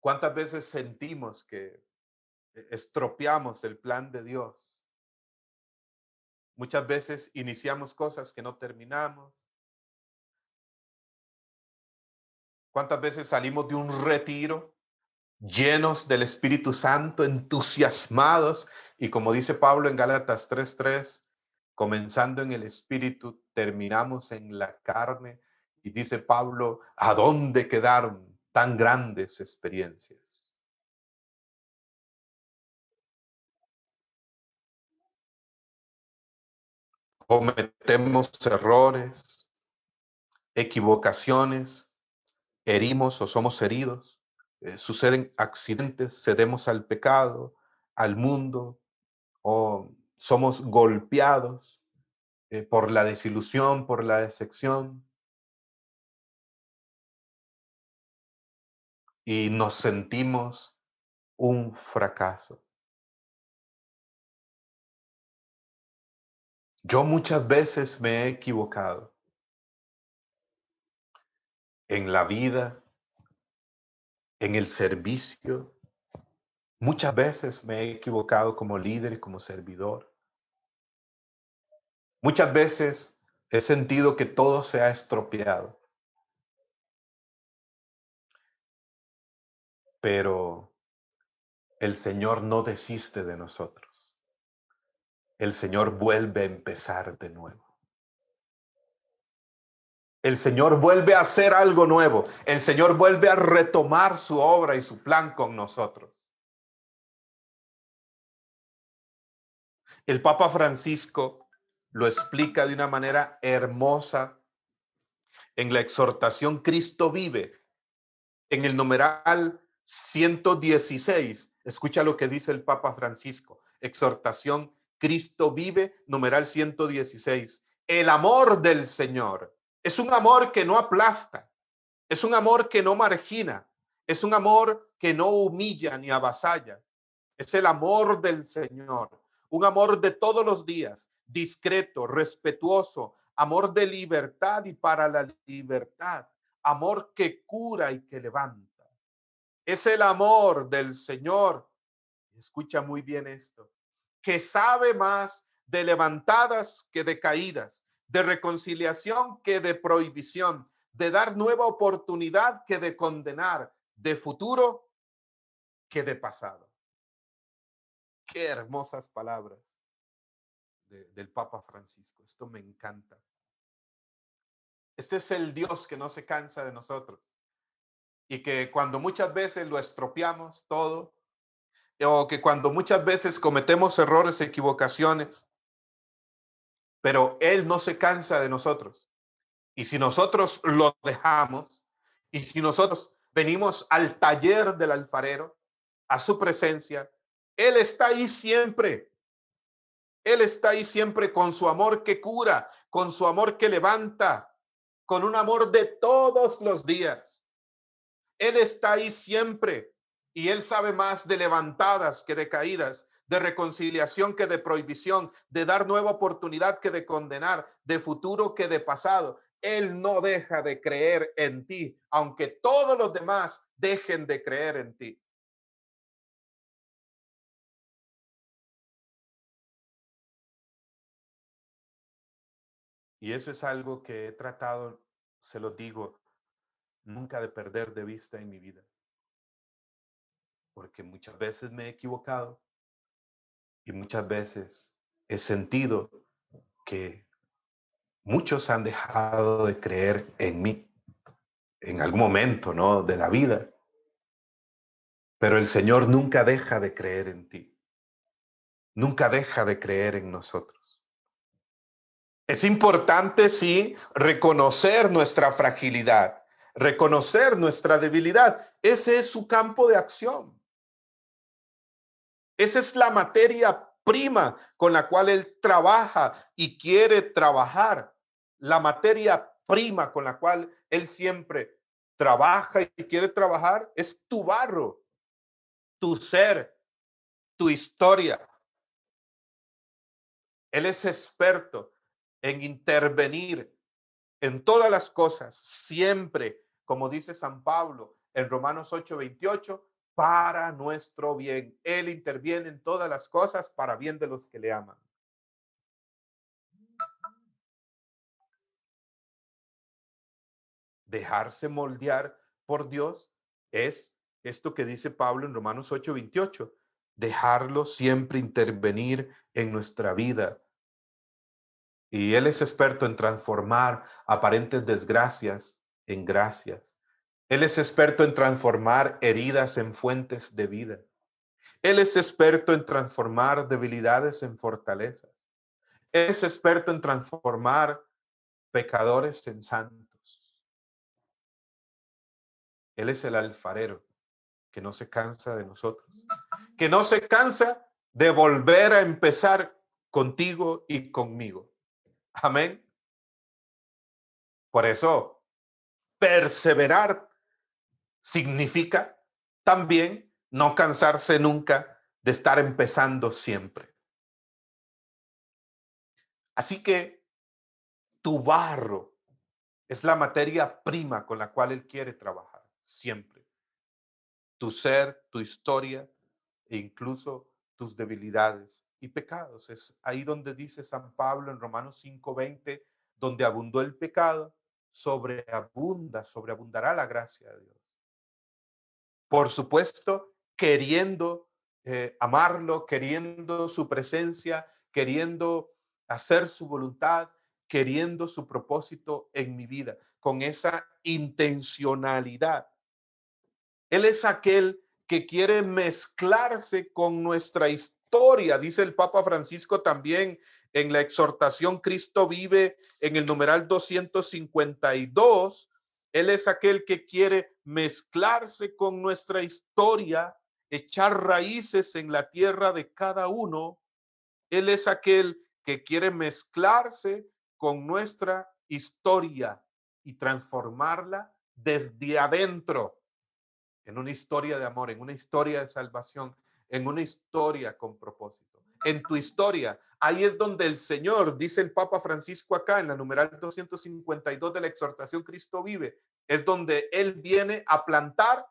¿Cuántas veces sentimos que estropeamos el plan de Dios? Muchas veces iniciamos cosas que no terminamos. ¿Cuántas veces salimos de un retiro llenos del Espíritu Santo, entusiasmados? Y como dice Pablo en Gálatas 3:3, comenzando en el Espíritu, terminamos en la carne. Y dice Pablo, ¿a dónde quedaron tan grandes experiencias? Cometemos errores, equivocaciones, herimos o somos heridos, suceden accidentes, cedemos al pecado, al mundo, o somos golpeados por la desilusión, por la decepción, y nos sentimos un fracaso. Yo muchas veces me he equivocado en la vida, en el servicio. Muchas veces me he equivocado como líder y como servidor. Muchas veces he sentido que todo se ha estropeado, pero el Señor no desiste de nosotros. El Señor vuelve a empezar de nuevo. El Señor vuelve a hacer algo nuevo. El Señor vuelve a retomar su obra y su plan con nosotros. El Papa Francisco lo explica de una manera hermosa en la exhortación Cristo vive, en el numeral 116. Escucha lo que dice el Papa Francisco. Exhortación Cristo vive, numeral 116. El amor del Señor es un amor que no aplasta, es un amor que no margina, es un amor que no humilla ni avasalla. Es el amor del Señor, un amor de todos los días, discreto, respetuoso, amor de libertad y para la libertad, amor que cura y que levanta. Es el amor del Señor, escucha muy bien esto, que sabe más de levantadas que de caídas, de reconciliación que de prohibición, de dar nueva oportunidad que de condenar, de futuro que de pasado. Qué hermosas palabras del Papa Francisco. Esto me encanta. Este es el Dios que no se cansa de nosotros y que cuando muchas veces lo estropeamos todo, o que cuando muchas veces cometemos errores, equivocaciones, pero Él no se cansa de nosotros. Y si nosotros lo dejamos, y si nosotros venimos al taller del alfarero, a su presencia, Él está ahí siempre. Él está ahí siempre con su amor que cura, con su amor que levanta, con un amor de todos los días. Él está ahí siempre y Él sabe más de levantadas que de caídas, de reconciliación que de prohibición, de dar nueva oportunidad que de condenar, de futuro que de pasado. Él no deja de creer en ti, aunque todos los demás dejen de creer en ti. Y eso es algo que he tratado, se lo digo, nunca de perder de vista en mi vida. Porque muchas veces me he equivocado y muchas veces he sentido que muchos han dejado de creer en mí en algún momento, ¿no?, de la vida. Pero el Señor nunca deja de creer en ti, nunca deja de creer en nosotros. Es importante, sí, reconocer nuestra fragilidad, reconocer nuestra debilidad. Ese es su campo de acción. Esa es la materia prima con la cual él trabaja y quiere trabajar. La materia prima con la cual él siempre trabaja y quiere trabajar es tu barro, tu ser, tu historia. Él es experto en intervenir en todas las cosas, siempre, como dice San Pablo en Romanos 8:28, para nuestro bien. Él interviene en todas las cosas para bien de los que le aman. Dejarse moldear por Dios es esto que dice Pablo en Romanos 8:28, dejarlo siempre intervenir en nuestra vida. Y Él es experto en transformar aparentes desgracias en gracias. Él es experto en transformar heridas en fuentes de vida. Él es experto en transformar debilidades en fortalezas. Él es experto en transformar pecadores en santos. Él es el alfarero que no se cansa de nosotros, que no se cansa de volver a empezar contigo y conmigo. Amén. Por eso, perseverar significa también no cansarse nunca de estar empezando siempre. Así que tu barro es la materia prima con la cual él quiere trabajar siempre. Tu ser, tu historia e incluso tus debilidades y pecados. Es ahí donde dice San Pablo en Romanos 5:20, donde abundó el pecado, sobreabundará la gracia de Dios. Por supuesto, queriendo amarlo, queriendo su presencia, queriendo hacer su voluntad, queriendo su propósito en mi vida, con esa intencionalidad. Él es aquel que quiere mezclarse con nuestra historia, dice el Papa Francisco también en la exhortación Cristo vive en el numeral 252. Él es aquel que quiere mezclarse con nuestra historia, echar raíces en la tierra de cada uno. Él es aquel que quiere mezclarse con nuestra historia y transformarla desde adentro en una historia de amor, en una historia de salvación, en una historia con propósito. En tu historia, ahí es donde el Señor, dice el Papa Francisco acá en la numeral 252 de la exhortación Cristo vive, es donde Él viene a plantar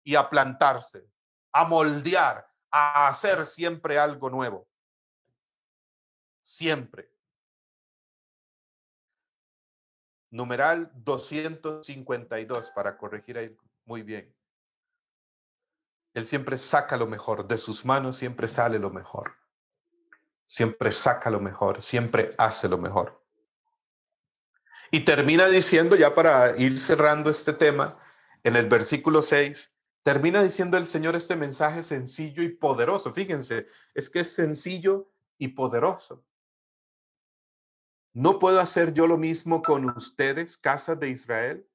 y a plantarse, a moldear, a hacer siempre algo nuevo. Siempre. Numeral 252 para corregir ahí muy bien. Él siempre saca lo mejor, de sus manos siempre sale lo mejor. Siempre saca lo mejor, siempre hace lo mejor. Y termina diciendo, ya para ir cerrando este tema, en el versículo 6, termina diciendo el Señor este mensaje sencillo y poderoso. Fíjense, es que es sencillo y poderoso. ¿No puedo hacer yo lo mismo con ustedes, casas de Israel?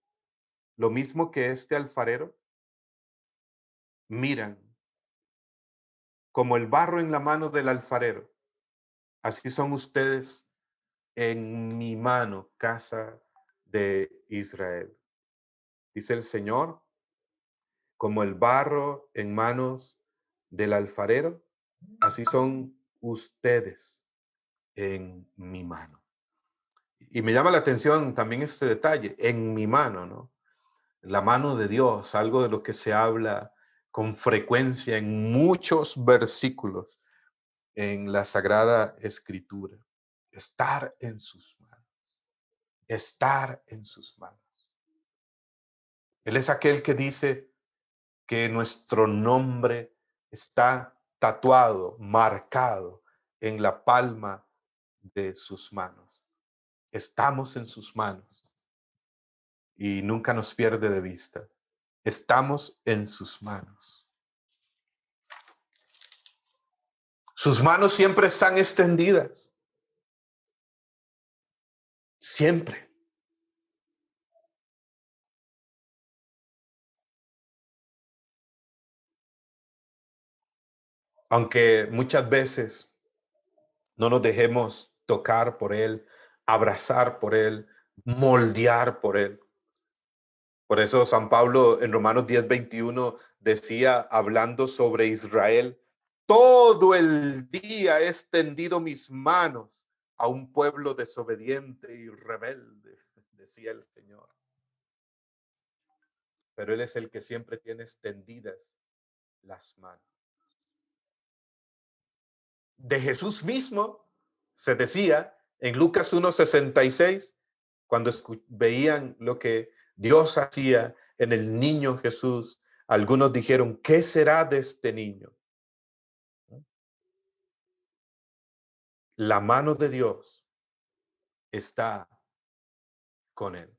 Lo mismo que este alfarero. Miran, como el barro en la mano del alfarero, así son ustedes en mi mano, casa de Israel. Dice el Señor, como el barro en manos del alfarero, así son ustedes en mi mano. Y me llama la atención también este detalle, en mi mano, ¿no? La mano de Dios, algo de lo que se habla con frecuencia en muchos versículos en la Sagrada Escritura. Estar en sus manos, estar en sus manos. Él es aquel que dice que nuestro nombre está tatuado, marcado en la palma de sus manos. Estamos en sus manos y nunca nos pierde de vista. Estamos en sus manos. Sus manos siempre están extendidas. Siempre. Aunque muchas veces no nos dejemos tocar por Él, abrazar por Él, moldear por Él. Por eso San Pablo en Romanos 10:21 decía, hablando sobre Israel, todo el día he extendido mis manos a un pueblo desobediente y rebelde, decía el Señor. Pero Él es el que siempre tiene extendidas las manos. De Jesús mismo se decía en Lucas 1:66, cuando veían lo que Dios hacía en el niño Jesús, algunos dijeron, ¿qué será de este niño? La mano de Dios está con él.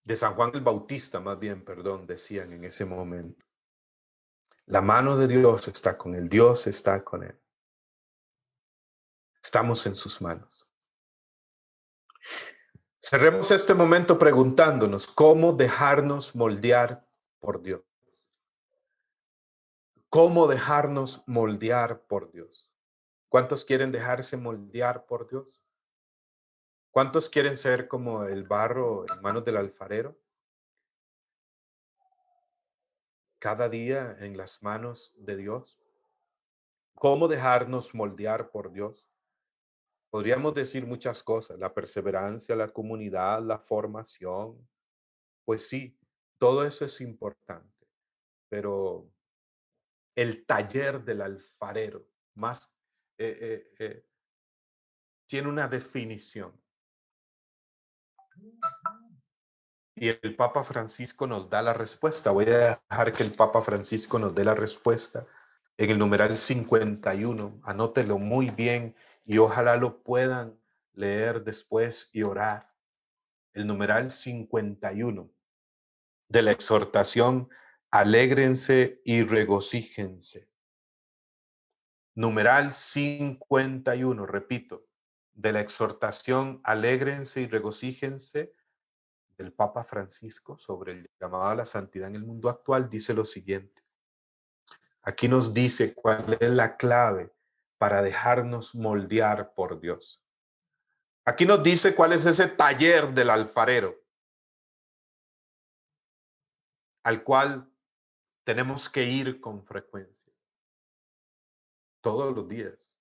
De San Juan el Bautista, más bien, perdón, decían en ese momento. La mano de Dios está con él, Dios está con él. Estamos en sus manos. Cerremos este momento preguntándonos cómo dejarnos moldear por Dios. ¿Cómo dejarnos moldear por Dios? ¿Cuántos quieren dejarse moldear por Dios? ¿Cuántos quieren ser como el barro en manos del alfarero? Cada día en las manos de Dios. ¿Cómo dejarnos moldear por Dios? Podríamos decir muchas cosas, la perseverancia, la comunidad, la formación. Pues sí, todo eso es importante, pero el taller del alfarero más tiene una definición. Y el Papa Francisco nos da la respuesta. Voy a dejar que el Papa Francisco nos dé la respuesta en el numeral 51. Anótelo muy bien y ojalá lo puedan leer después y orar. El numeral 51 de la exhortación, alégrense y regocíjense. Numeral 51, repito, de la exhortación, alégrense y regocíjense del Papa Francisco sobre el llamado a la santidad en el mundo actual, dice lo siguiente. Aquí nos dice cuál es la clave para dejarnos moldear por Dios. Aquí nos dice cuál es ese taller del alfarero al cual tenemos que ir con frecuencia, todos los días.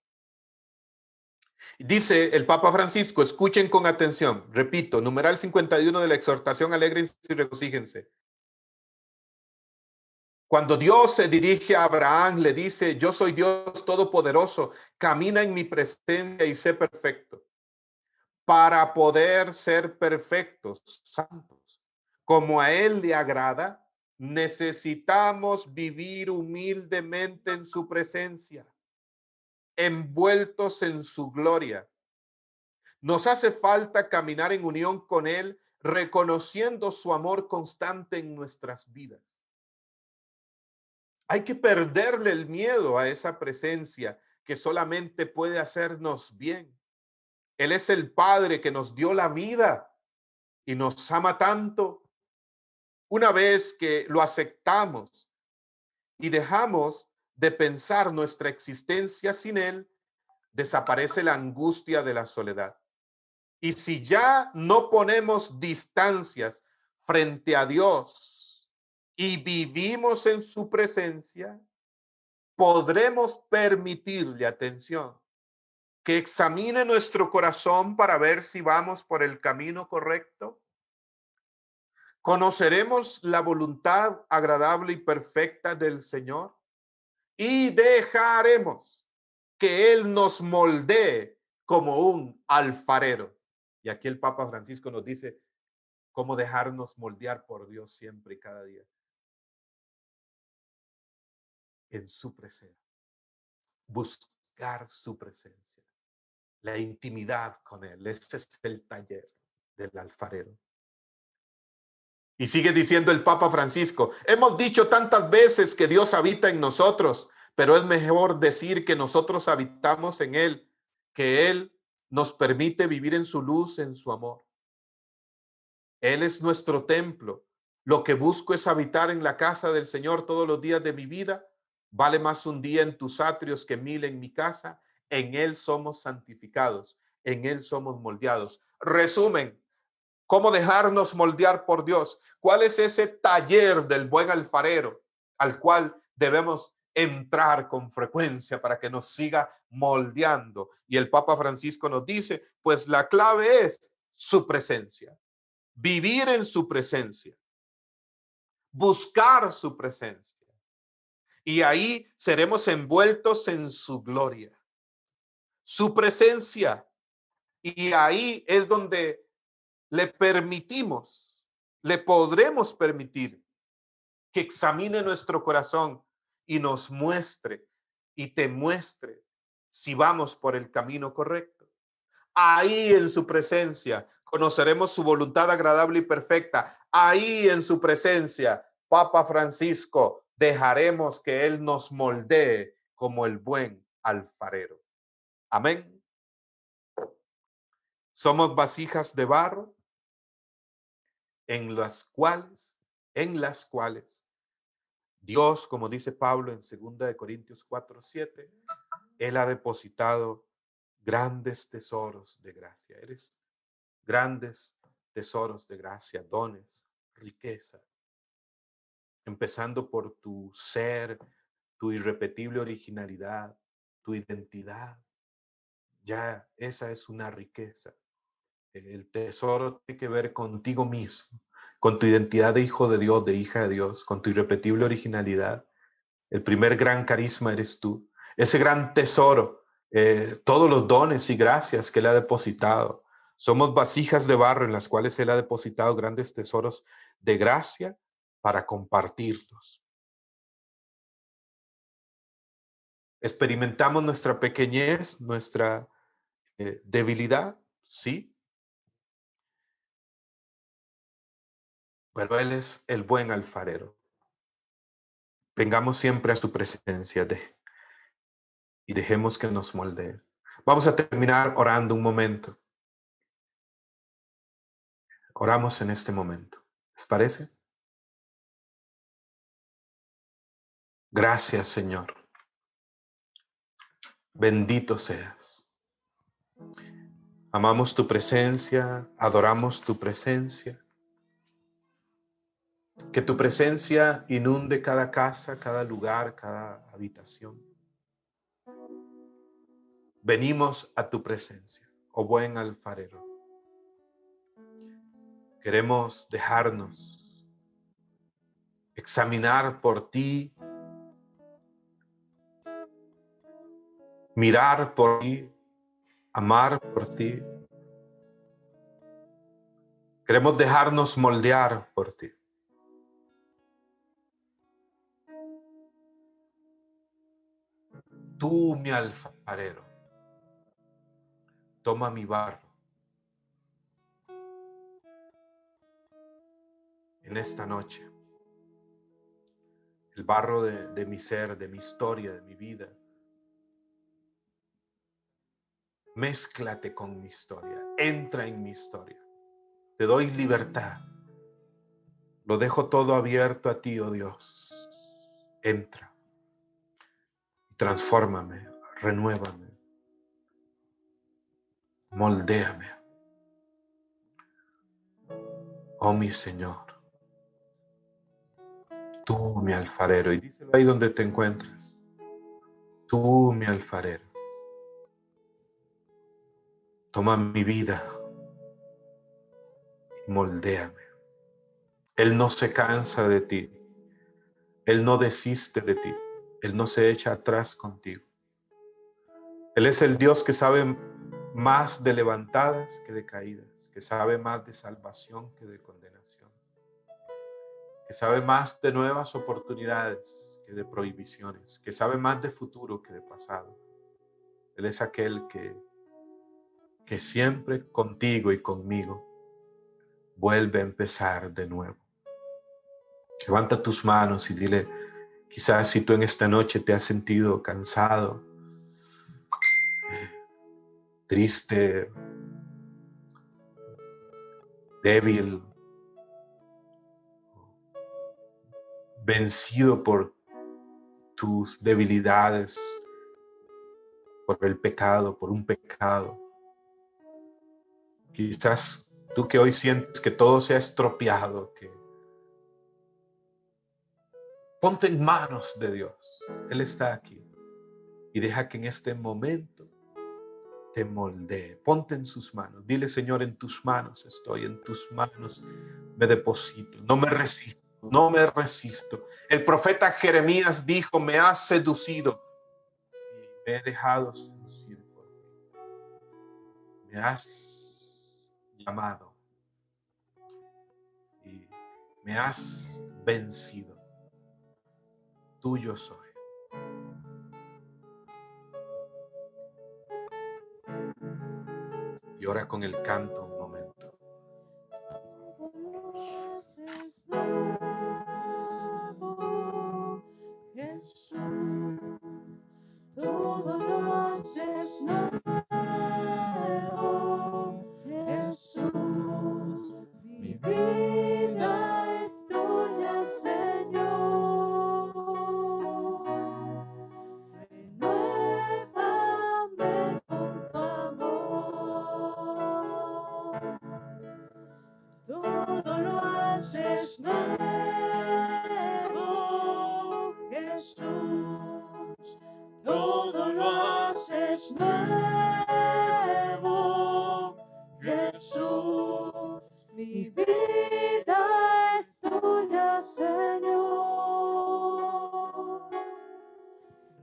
Dice el Papa Francisco, escuchen con atención, repito, numeral 51 de la exhortación, alégrense y regocíjense. Cuando Dios se dirige a Abraham, le dice, yo soy Dios todopoderoso, camina en mi presencia y sé perfecto. Para poder ser perfectos, santos, como a Él le agrada, necesitamos vivir humildemente en su presencia, envueltos en su gloria. Nos hace falta caminar en unión con Él, reconociendo su amor constante en nuestras vidas. Hay que perderle el miedo a esa presencia que solamente puede hacernos bien. Él es el Padre que nos dio la vida y nos ama tanto. Una vez que lo aceptamos y dejamos de pensar nuestra existencia sin Él, desaparece la angustia de la soledad. Y si ya no ponemos distancias frente a Dios y vivimos en su presencia, podremos permitirle, atención, que examine nuestro corazón para ver si vamos por el camino correcto. Conoceremos la voluntad agradable y perfecta del Señor y dejaremos que Él nos moldee como un alfarero. Y aquí el Papa Francisco nos dice cómo dejarnos moldear por Dios siempre y cada día. En su presencia. Buscar su presencia. La intimidad con Él. Ese es el taller del alfarero. Y sigue diciendo el Papa Francisco, hemos dicho tantas veces que Dios habita en nosotros, pero es mejor decir que nosotros habitamos en Él, que Él nos permite vivir en su luz, en su amor. Él es nuestro templo. Lo que busco es habitar en la casa del Señor todos los días de mi vida. Vale más un día en tus atrios que 1000 en mi casa. En Él somos santificados, en Él somos moldeados. Resumen, ¿cómo dejarnos moldear por Dios? ¿Cuál es ese taller del buen alfarero al cual debemos entrar con frecuencia para que nos siga moldeando? Y el Papa Francisco nos dice, pues la clave es su presencia, vivir en su presencia, buscar su presencia. Y ahí seremos envueltos en su gloria, su presencia. Y ahí es donde le permitimos, le podremos permitir que examine nuestro corazón y nos muestre y te muestre si vamos por el camino correcto. Ahí en su presencia conoceremos su voluntad agradable y perfecta. Ahí en su presencia, Papa Francisco, dejaremos que Él nos moldee como el buen alfarero. Amén. Somos vasijas de barro en las cuales Dios, como dice Pablo en 2 Corintios 4:7, Él ha depositado grandes tesoros de gracia. Eres grandes tesoros de gracia, dones, riqueza, empezando por tu ser, tu irrepetible originalidad, tu identidad. Ya esa es una riqueza. El tesoro tiene que ver contigo mismo, con tu identidad de hijo de Dios, de hija de Dios, con tu irrepetible originalidad. El primer gran carisma eres tú. Ese gran tesoro, todos los dones y gracias que Él ha depositado. Somos vasijas de barro en las cuales Él ha depositado grandes tesoros de gracia para compartirlos. Experimentamos nuestra pequeñez, nuestra debilidad, sí, pero Él es el buen alfarero. Vengamos siempre a su presencia y dejemos que nos moldee. Vamos a terminar orando un momento. Oramos en este momento. ¿Les parece? Gracias, Señor. Bendito seas. Amamos tu presencia, adoramos tu presencia. Que tu presencia inunde cada casa, cada lugar, cada habitación. Venimos a tu presencia, oh buen alfarero. Queremos dejarnos examinar por ti, mirar por ti, amar por ti. Queremos dejarnos moldear por ti. Tú, mi alfarero, toma mi barro. En esta noche, el barro de mi ser, de mi historia, de mi vida. Mézclate con mi historia, entra en mi historia. Te doy libertad. Lo dejo todo abierto a ti, oh Dios. Entra. Transfórmame, renuévame, moldéame. Oh mi Señor, tú mi alfarero. Y díselo ahí donde te encuentres. Tú mi alfarero. Toma mi vida y moldéame. Él no se cansa de ti. Él no desiste de ti. Él no se echa atrás contigo. Él es el Dios que sabe más de levantadas que de caídas, que sabe más de salvación que de condenación, que sabe más de nuevas oportunidades que de prohibiciones, que sabe más de futuro que de pasado. Él es aquel que siempre contigo y conmigo vuelve a empezar de nuevo. Levanta tus manos y dile, quizás si tú en esta noche te has sentido cansado, triste, débil, vencido por tus debilidades, por el pecado, por un pecado. Quizás tú que hoy sientes que todo se ha estropeado, que ponte en manos de Dios. Él está aquí. Y deja que en este momento te moldee. Ponte en sus manos. Dile, Señor, en tus manos estoy, en tus manos me deposito. No me resisto, no me resisto. El profeta Jeremías dijo, me has seducido y me he dejado seducir por ti. Me has llamado y me has vencido. Tuyo soy. Y ora con el canto un momento.
Todo lo haces nuevo, Jesús. Mi vida es tuya, Señor. Renuévame con tu amor. Todo lo haces nuevo, Jesús. Todo lo haces nuevo, Jesús. Mi vida es tuya, Señor.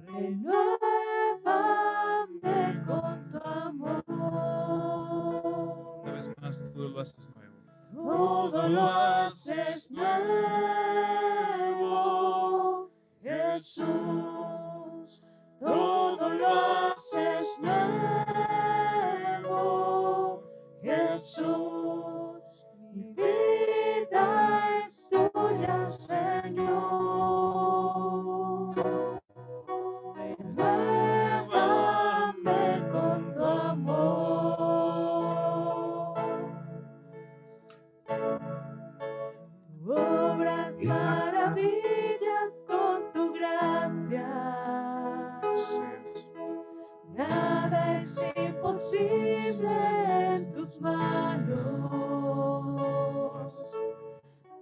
Renuévame con tu amor.
Una vez más, tú lo haces nuevo.
Todo lo haces nuevo, Jesús. Todo lo haces nuevo, Jesús. Mi vida es tuya, Señor. Renuévame con tu amor. Obras maravillas con tu gracia. Nada es imposible en tus manos.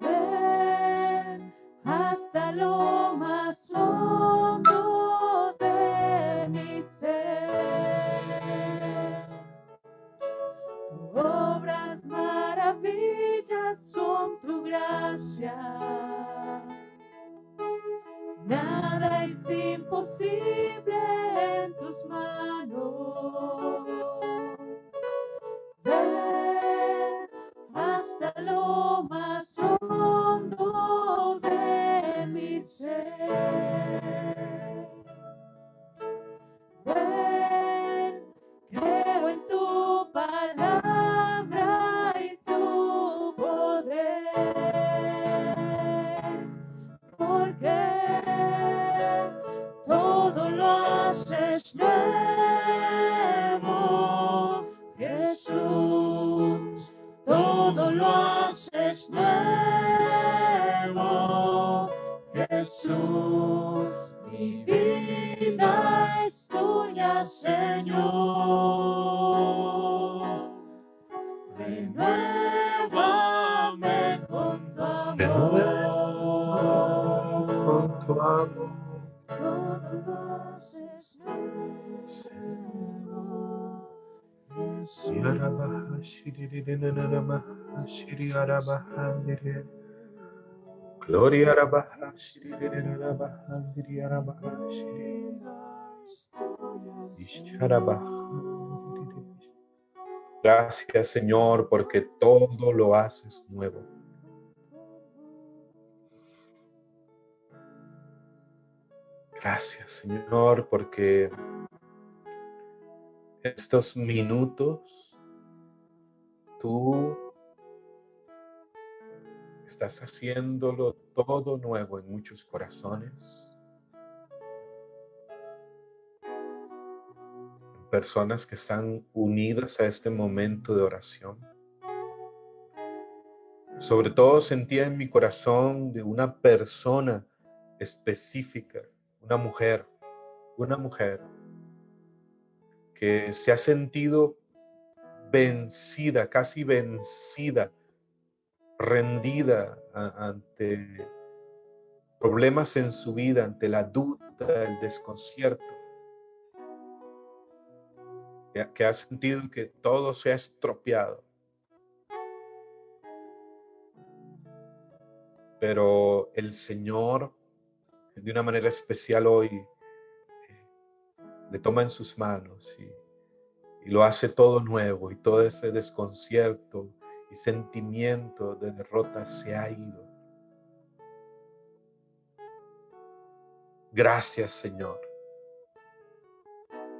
Ven hasta lo más hondo de mi ser. Obras maravillas con tu gracia. Nada es imposible en tus manos. Ven hasta lo más hondo de mi ser. Ven, creo en tu palabra y tu poder, porque todo lo haces nuevo, Jesús. Todo lo haces nuevo, Jesús. Mi vida es tuya, Señor. Renuévame con tu amor.
Con tu amor.
Todo lo haces nuevo, Jesús.
Gloria a Gracias, Señor, porque todo lo haces nuevo. Gracias, Señor, porque estos minutos tú estás haciéndolo todo nuevo en muchos corazones, personas que están unidas a este momento de oración. Sobre todo sentía en mi corazón de una persona específica, una mujer que se ha sentido vencida, casi vencida, rendida ante problemas en su vida, ante la duda, el desconcierto, que ha sentido que todo se ha estropeado. Pero el Señor, de una manera especial hoy, le toma en sus manos y lo hace todo nuevo, y todo ese desconcierto y sentimiento de derrota se ha ido. Gracias, Señor.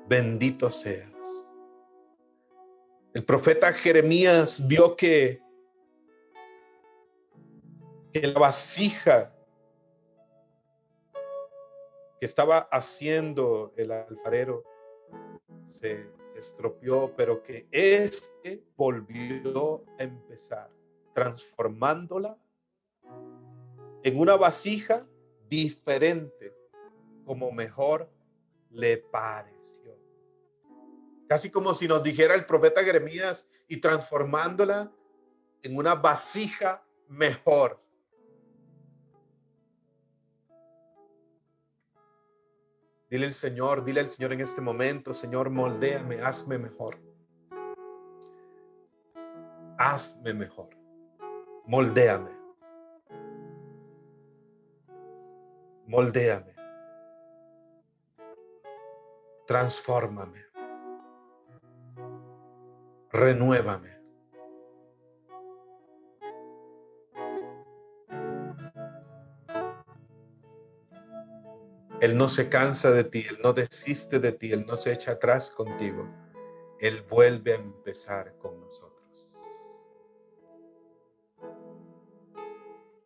Bendito seas. El profeta Jeremías vio que la vasija que estaba haciendo el alfarero se estropeó, pero que volvió a empezar, transformándola en una vasija diferente, como mejor le pareció. Casi como si nos dijera el profeta Jeremías, y transformándola en una vasija mejor. Dile al Señor en este momento: Señor, moldéame, hazme mejor. Hazme mejor. Moldéame. Moldéame. Transfórmame. Renuévame. Él no se cansa de ti, Él no desiste de ti, Él no se echa atrás contigo. Él vuelve a empezar con nosotros.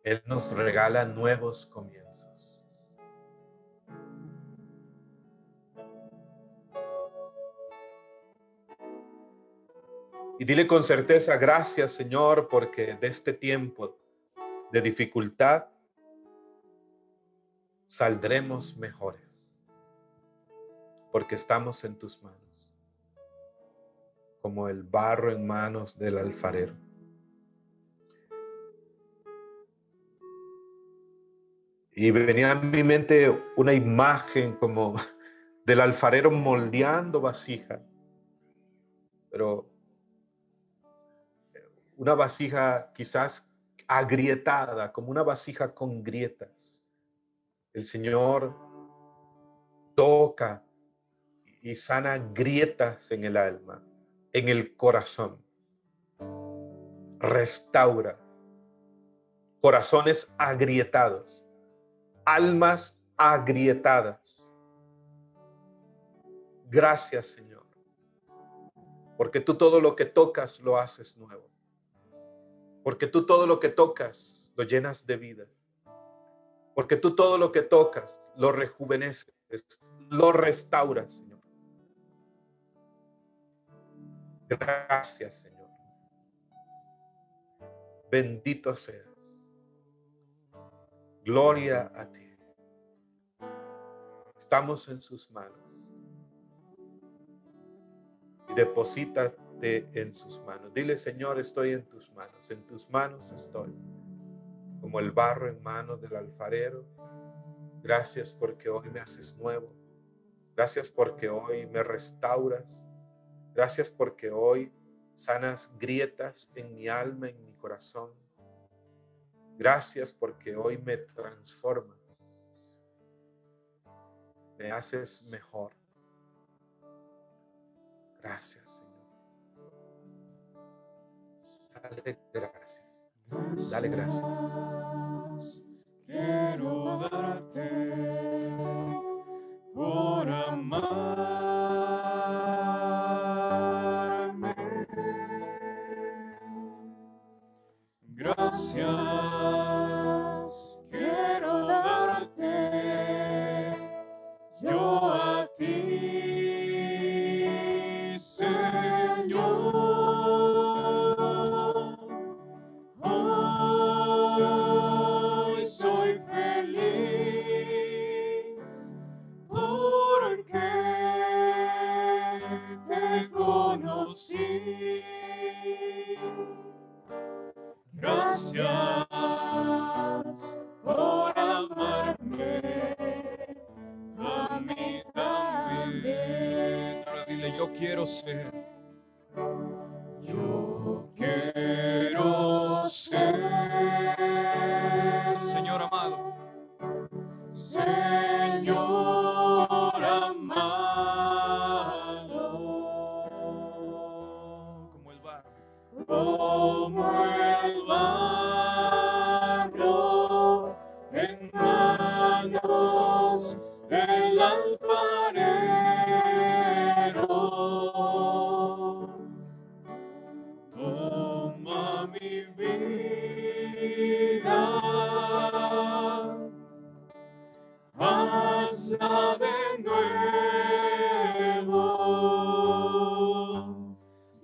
Él nos regala nuevos comienzos. Y dile con certeza: gracias, Señor, porque de este tiempo de dificultad saldremos mejores, porque estamos en tus manos, como el barro en manos del alfarero. Y venía a mi mente una imagen como del alfarero moldeando vasija, pero una vasija quizás agrietada, como una vasija con grietas. El Señor toca y sana grietas en el alma, en el corazón. Restaura corazones agrietados, almas agrietadas. Gracias, Señor, porque tú todo lo que tocas lo haces nuevo. Porque tú todo lo que tocas lo llenas de vida. Porque tú todo lo que tocas lo rejuveneces, lo restauras, Señor. Gracias, Señor. Bendito seas. Gloria a ti. Estamos en sus manos. Y deposítate en sus manos. Dile: Señor, estoy en tus manos. En tus manos estoy. Como el barro en manos del alfarero. Gracias porque hoy me haces nuevo. Gracias porque hoy me restauras. Gracias porque hoy sanas grietas en mi alma, en mi corazón. Gracias porque hoy me transformas. Me haces mejor. Gracias, Señor. Dale gracias. Dale gracias.
Quiero darte por amarme. Gracias. feliz porque te conocí. Gracias por amarme a mí también. Ahora dile, yo quiero ser. Yo quiero ser, Señor amado, Señor amado, como el barro, en manos del alfarero. Toma mi vida, hazla de nuevo.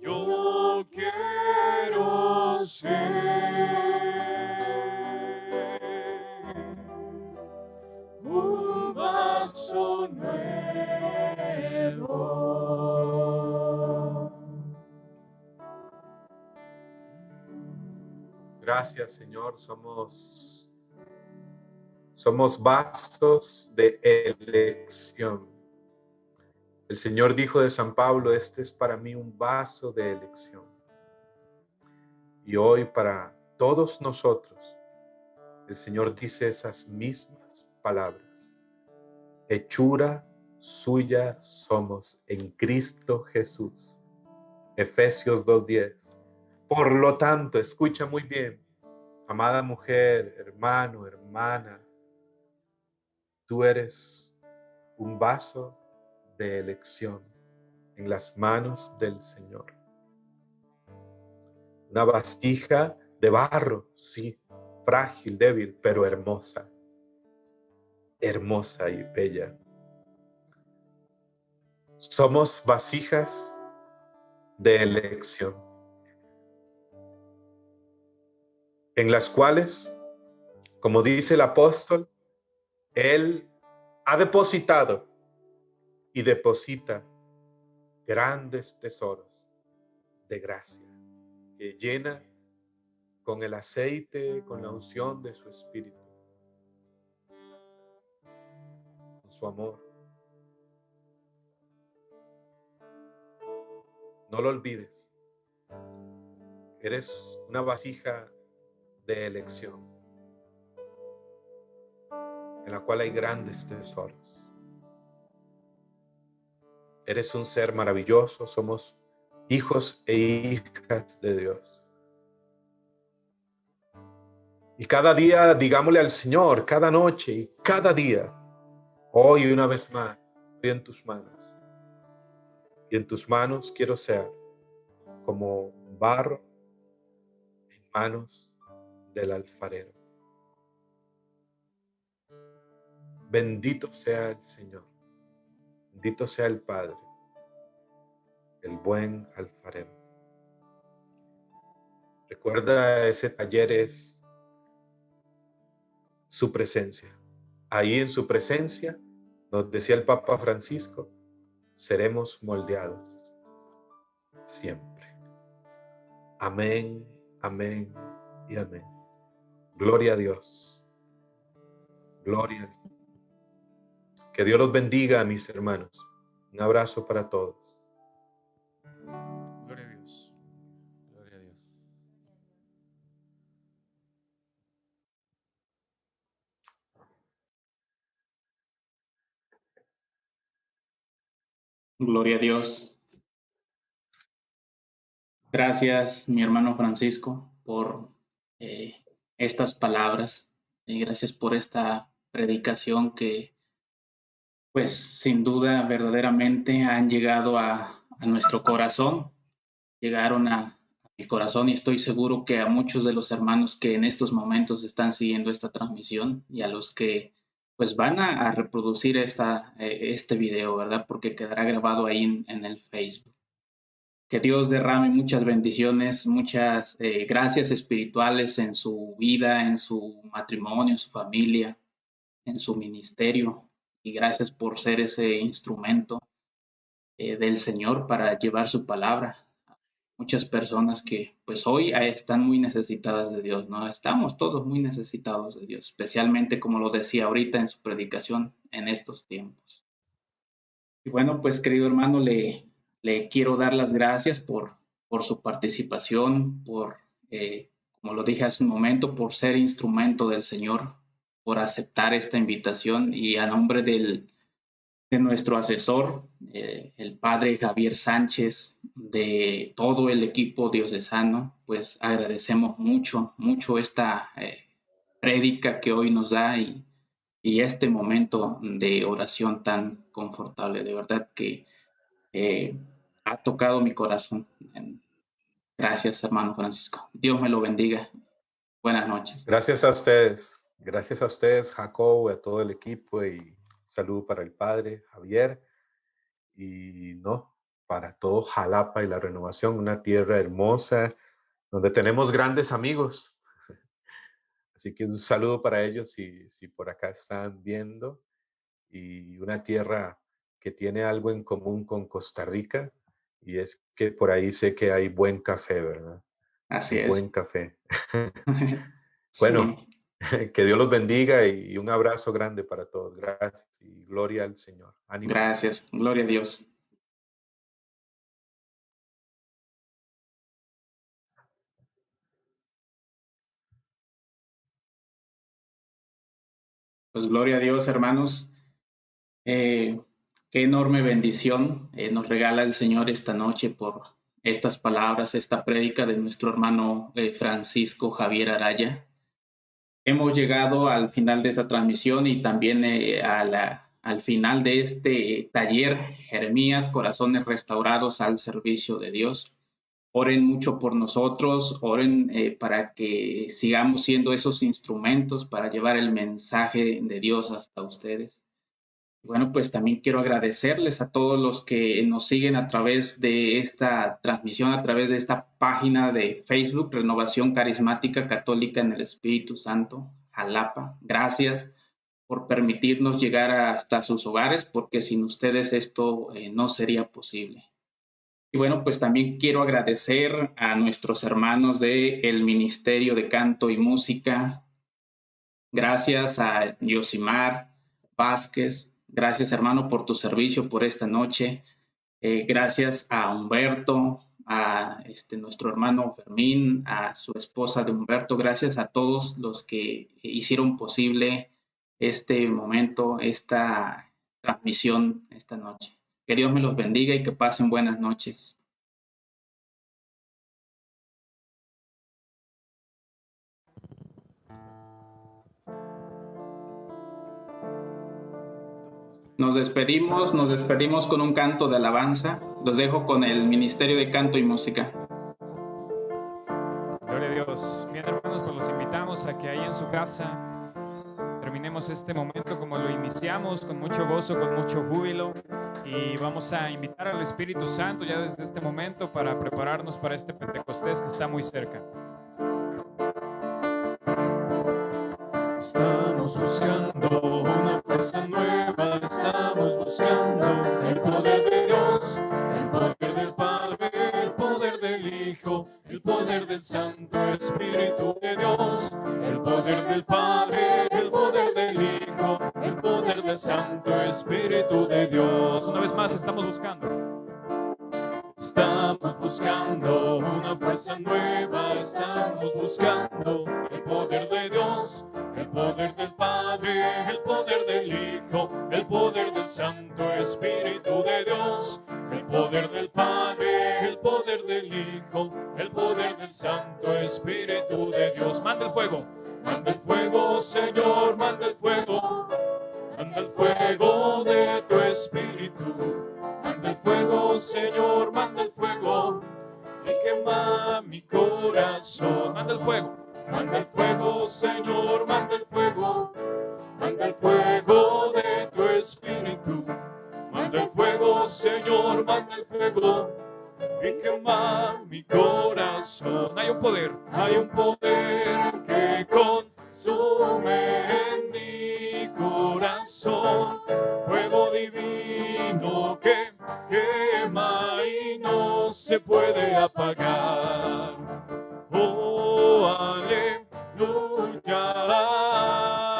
Yo quiero ser un vaso nuevo.
Gracias, Señor. Somos vasos de elección. El Señor dijo de San Pablo, este es para mí un vaso de elección. Y hoy para todos nosotros, el Señor dice esas mismas palabras. Hechura suya somos en Cristo Jesús. Efesios 2:10. Por lo tanto, escucha muy bien, amada mujer, hermano, hermana, tú eres un vaso de elección en las manos del Señor. Una vasija de barro, sí, frágil, débil, pero hermosa. Hermosa y bella. Somos vasijas de elección, en las cuales, como dice el apóstol, Él ha depositado y deposita grandes tesoros de gracia, que llena con el aceite, con la unción de su Espíritu, con su amor. No lo olvides. Eres una vasija de elección, en la cual hay grandes tesoros. Eres un ser maravilloso, somos hijos e hijas de Dios. Y cada día digámosle al Señor, cada noche y cada día, hoy una vez más, estoy en tus manos. Y en tus manos quiero ser como barro en manos del alfarero. Bendito sea el Señor. Bendito sea el Padre, el buen alfarero. Recuerda, ese taller es su presencia. Ahí en su presencia, nos decía el Papa Francisco, seremos moldeados siempre. Amén, amén y amén. Gloria a Dios. Gloria a Dios. Que Dios los bendiga, mis hermanos. Un abrazo para todos.
Gloria a Dios. Gloria a Dios.
Gloria a Dios. Gracias, mi hermano Francisco, por estas palabras. Y gracias por esta predicación que, pues, sin duda, verdaderamente han llegado a nuestro corazón. Llegaron a mi corazón y estoy seguro que a muchos de los hermanos que en estos momentos están siguiendo esta transmisión y a los que pues van a reproducir este video, ¿verdad? Porque quedará grabado ahí en el Facebook. Que Dios derrame muchas bendiciones, muchas gracias espirituales en su vida, en su matrimonio, en su familia. en su ministerio y gracias por ser ese instrumento del Señor para llevar su palabra. Muchas personas que pues hoy están muy necesitadas de Dios, ¿no? Estamos todos muy necesitados de Dios, especialmente como lo decía ahorita en su predicación en estos tiempos. Y bueno, pues querido hermano, le quiero dar las gracias por su participación, como lo dije hace un momento, por ser instrumento del Señor, por aceptar esta invitación y a nombre de nuestro asesor, el padre Javier Sánchez, de todo el equipo diocesano, pues agradecemos mucho esta prédica que hoy nos da y este momento de oración tan confortable. De verdad que eh, ha tocado mi corazón. Gracias, hermano Francisco. Dios me lo bendiga. Buenas noches.
gracias a ustedes, Jacob, a todo el equipo y saludo para el padre Javier y no, para todo Jalapa y la Renovación, una tierra hermosa donde tenemos grandes amigos. Así que un saludo para ellos si por acá están viendo y una tierra que tiene algo en común con Costa Rica y es que por ahí sé que hay buen café, ¿verdad?
Así
Hay
es.
buen café. Bueno,
Sí,
que Dios los bendiga y un abrazo grande para todos. Gracias y gloria al Señor. Ánimo.
gracias. Gloria a Dios. Pues gloria a Dios, hermanos. Qué enorme bendición nos regala el Señor esta noche por estas palabras, esta prédica de nuestro hermano Francisco Javier Araya. Hemos llegado al final de esta transmisión y también al final de este taller Jeremías, Corazones Restaurados al Servicio de Dios. Oren mucho por nosotros, oren para que sigamos siendo esos instrumentos para llevar el mensaje de Dios hasta ustedes. Bueno, pues también quiero agradecerles a todos los que nos siguen a través de esta transmisión, a través de esta página de Facebook, Renovación Carismática Católica en el Espíritu Santo, Jalapa. Gracias por permitirnos llegar hasta sus hogares, porque sin ustedes esto no sería posible. Y bueno, pues también quiero agradecer a nuestros hermanos del Ministerio de Canto y Música. Gracias a Yosimar Vázquez. Gracias, hermano, por tu servicio por esta noche. Gracias a Humberto, a nuestro hermano Fermín, a su esposa de Humberto. Gracias a todos los que hicieron posible este momento, esta transmisión esta noche. Que Dios me los bendiga y que pasen buenas noches. Nos despedimos con un canto de alabanza. Los dejo con el Ministerio de Canto y Música.
Gloria a Dios. Bien, hermanos, pues los invitamos a que ahí en su casa terminemos este momento como lo iniciamos, con mucho gozo, con mucho júbilo. Y vamos a invitar al Espíritu Santo ya desde este momento para prepararnos para este Pentecostés que está muy cerca.
Estamos buscando una fuerza nueva, estamos buscando el poder de Dios, el poder del Padre, el poder del Hijo, el poder del Santo Espíritu de Dios, el poder del Padre, el poder del Hijo, el poder del Santo Espíritu de Dios.
Una vez más, estamos buscando.
Estamos buscando una fuerza nueva, estamos buscando el poder de Dios, el poder del Padre, el poder del Hijo, el poder del Santo Espíritu de Dios, el poder del Padre, el poder del Hijo, el poder del Santo Espíritu de Dios.
Manda el fuego.
Manda el fuego, Señor, manda el fuego. Manda el fuego de tu Espíritu. Manda el fuego, Señor, manda el fuego. Y quema mi corazón.
Manda el fuego.
Manda el fuego, Señor, manda el fuego. Manda el fuego de tu Espíritu. Manda el fuego, Señor, manda el fuego. Y quema mi corazón.
Hay un poder.
Hay un poder que consume en mi corazón, fuego divino que quema y no se puede apagar. Oh, aleluya,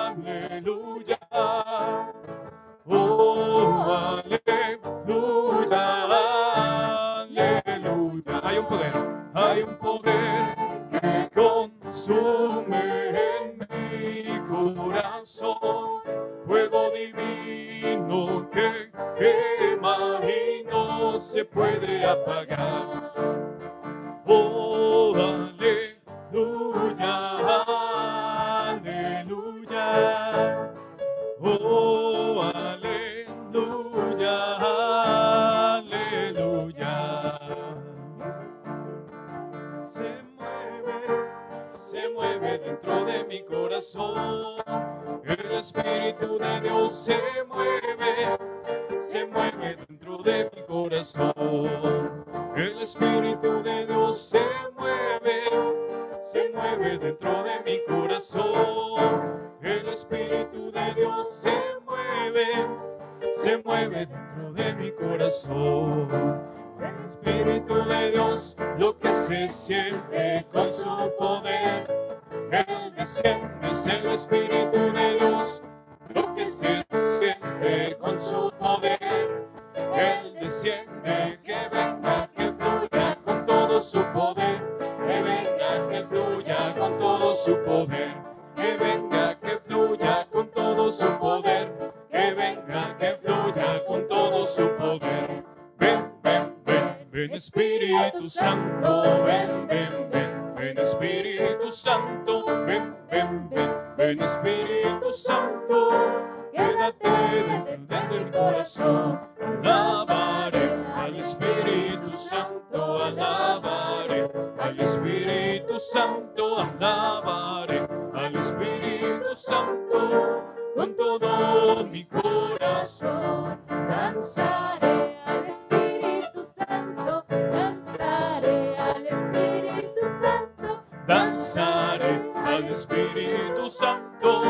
aleluya. Oh, aleluya, aleluya. Hay un poder que consume en mi corazón, fuego divino que quema y no se puede apagar. Oh, aleluya, aleluya. Oh, aleluya, aleluya. Se mueve dentro de mi corazón. El Espíritu de Dios se mueve dentro de mi corazón. El Espíritu de Dios se mueve dentro de mi corazón. El Espíritu de Dios se mueve dentro de mi corazón. El Espíritu de Dios, lo que se siente con su poder. Él desciende, es el Espíritu de Dios, lo que se siente con su poder. Él desciende, que venga, que fluya con todo su poder. Que venga, que fluya con todo su poder. Que venga, que fluya con todo su poder. Que venga, que fluya con todo su poder. Ven, ven, ven, ven Espíritu Santo, ven, ven, ven, ven Espíritu Santo, ven, ven, ven, ven Espíritu Santo, quédate dentro del corazón. Alabaré al Espíritu Santo, alabaré al Espíritu Santo, alabaré al Espíritu Santo, con todo mi corazón. Danzaré al Espíritu Santo, danzaré al Espíritu Santo, danzaré al Espíritu Santo,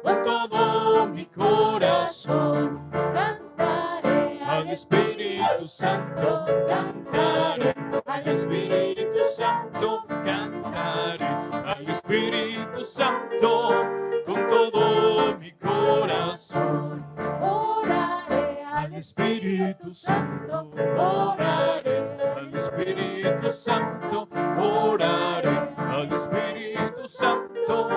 con todo mi corazón. Cantaré al Espíritu Santo, cantaré al Espíritu Santo, cantaré al Espíritu Santo, con todo mi corazón. Oraré al Espíritu Santo, oraré al Espíritu Santo, oraré al Espíritu Santo,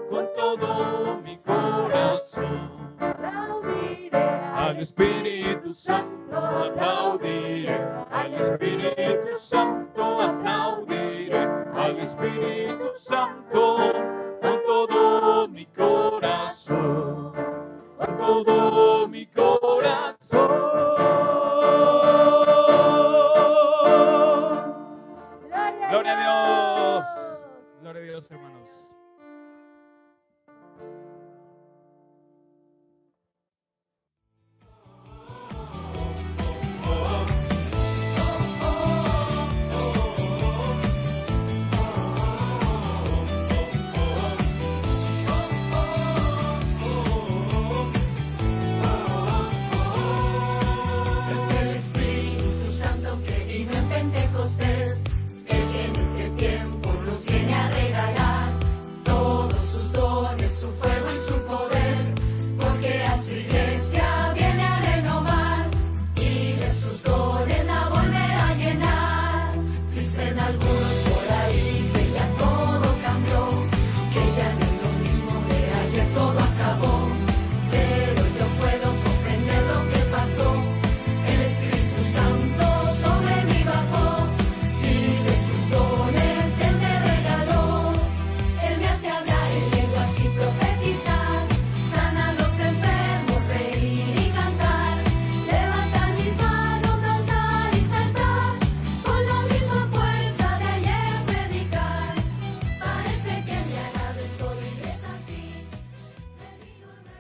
con todo mi corazón. Aplaudiré al Espíritu Santo, aplaudiré al Espíritu Santo, aplaudiré al Espíritu Santo, con todo mi corazón, con todo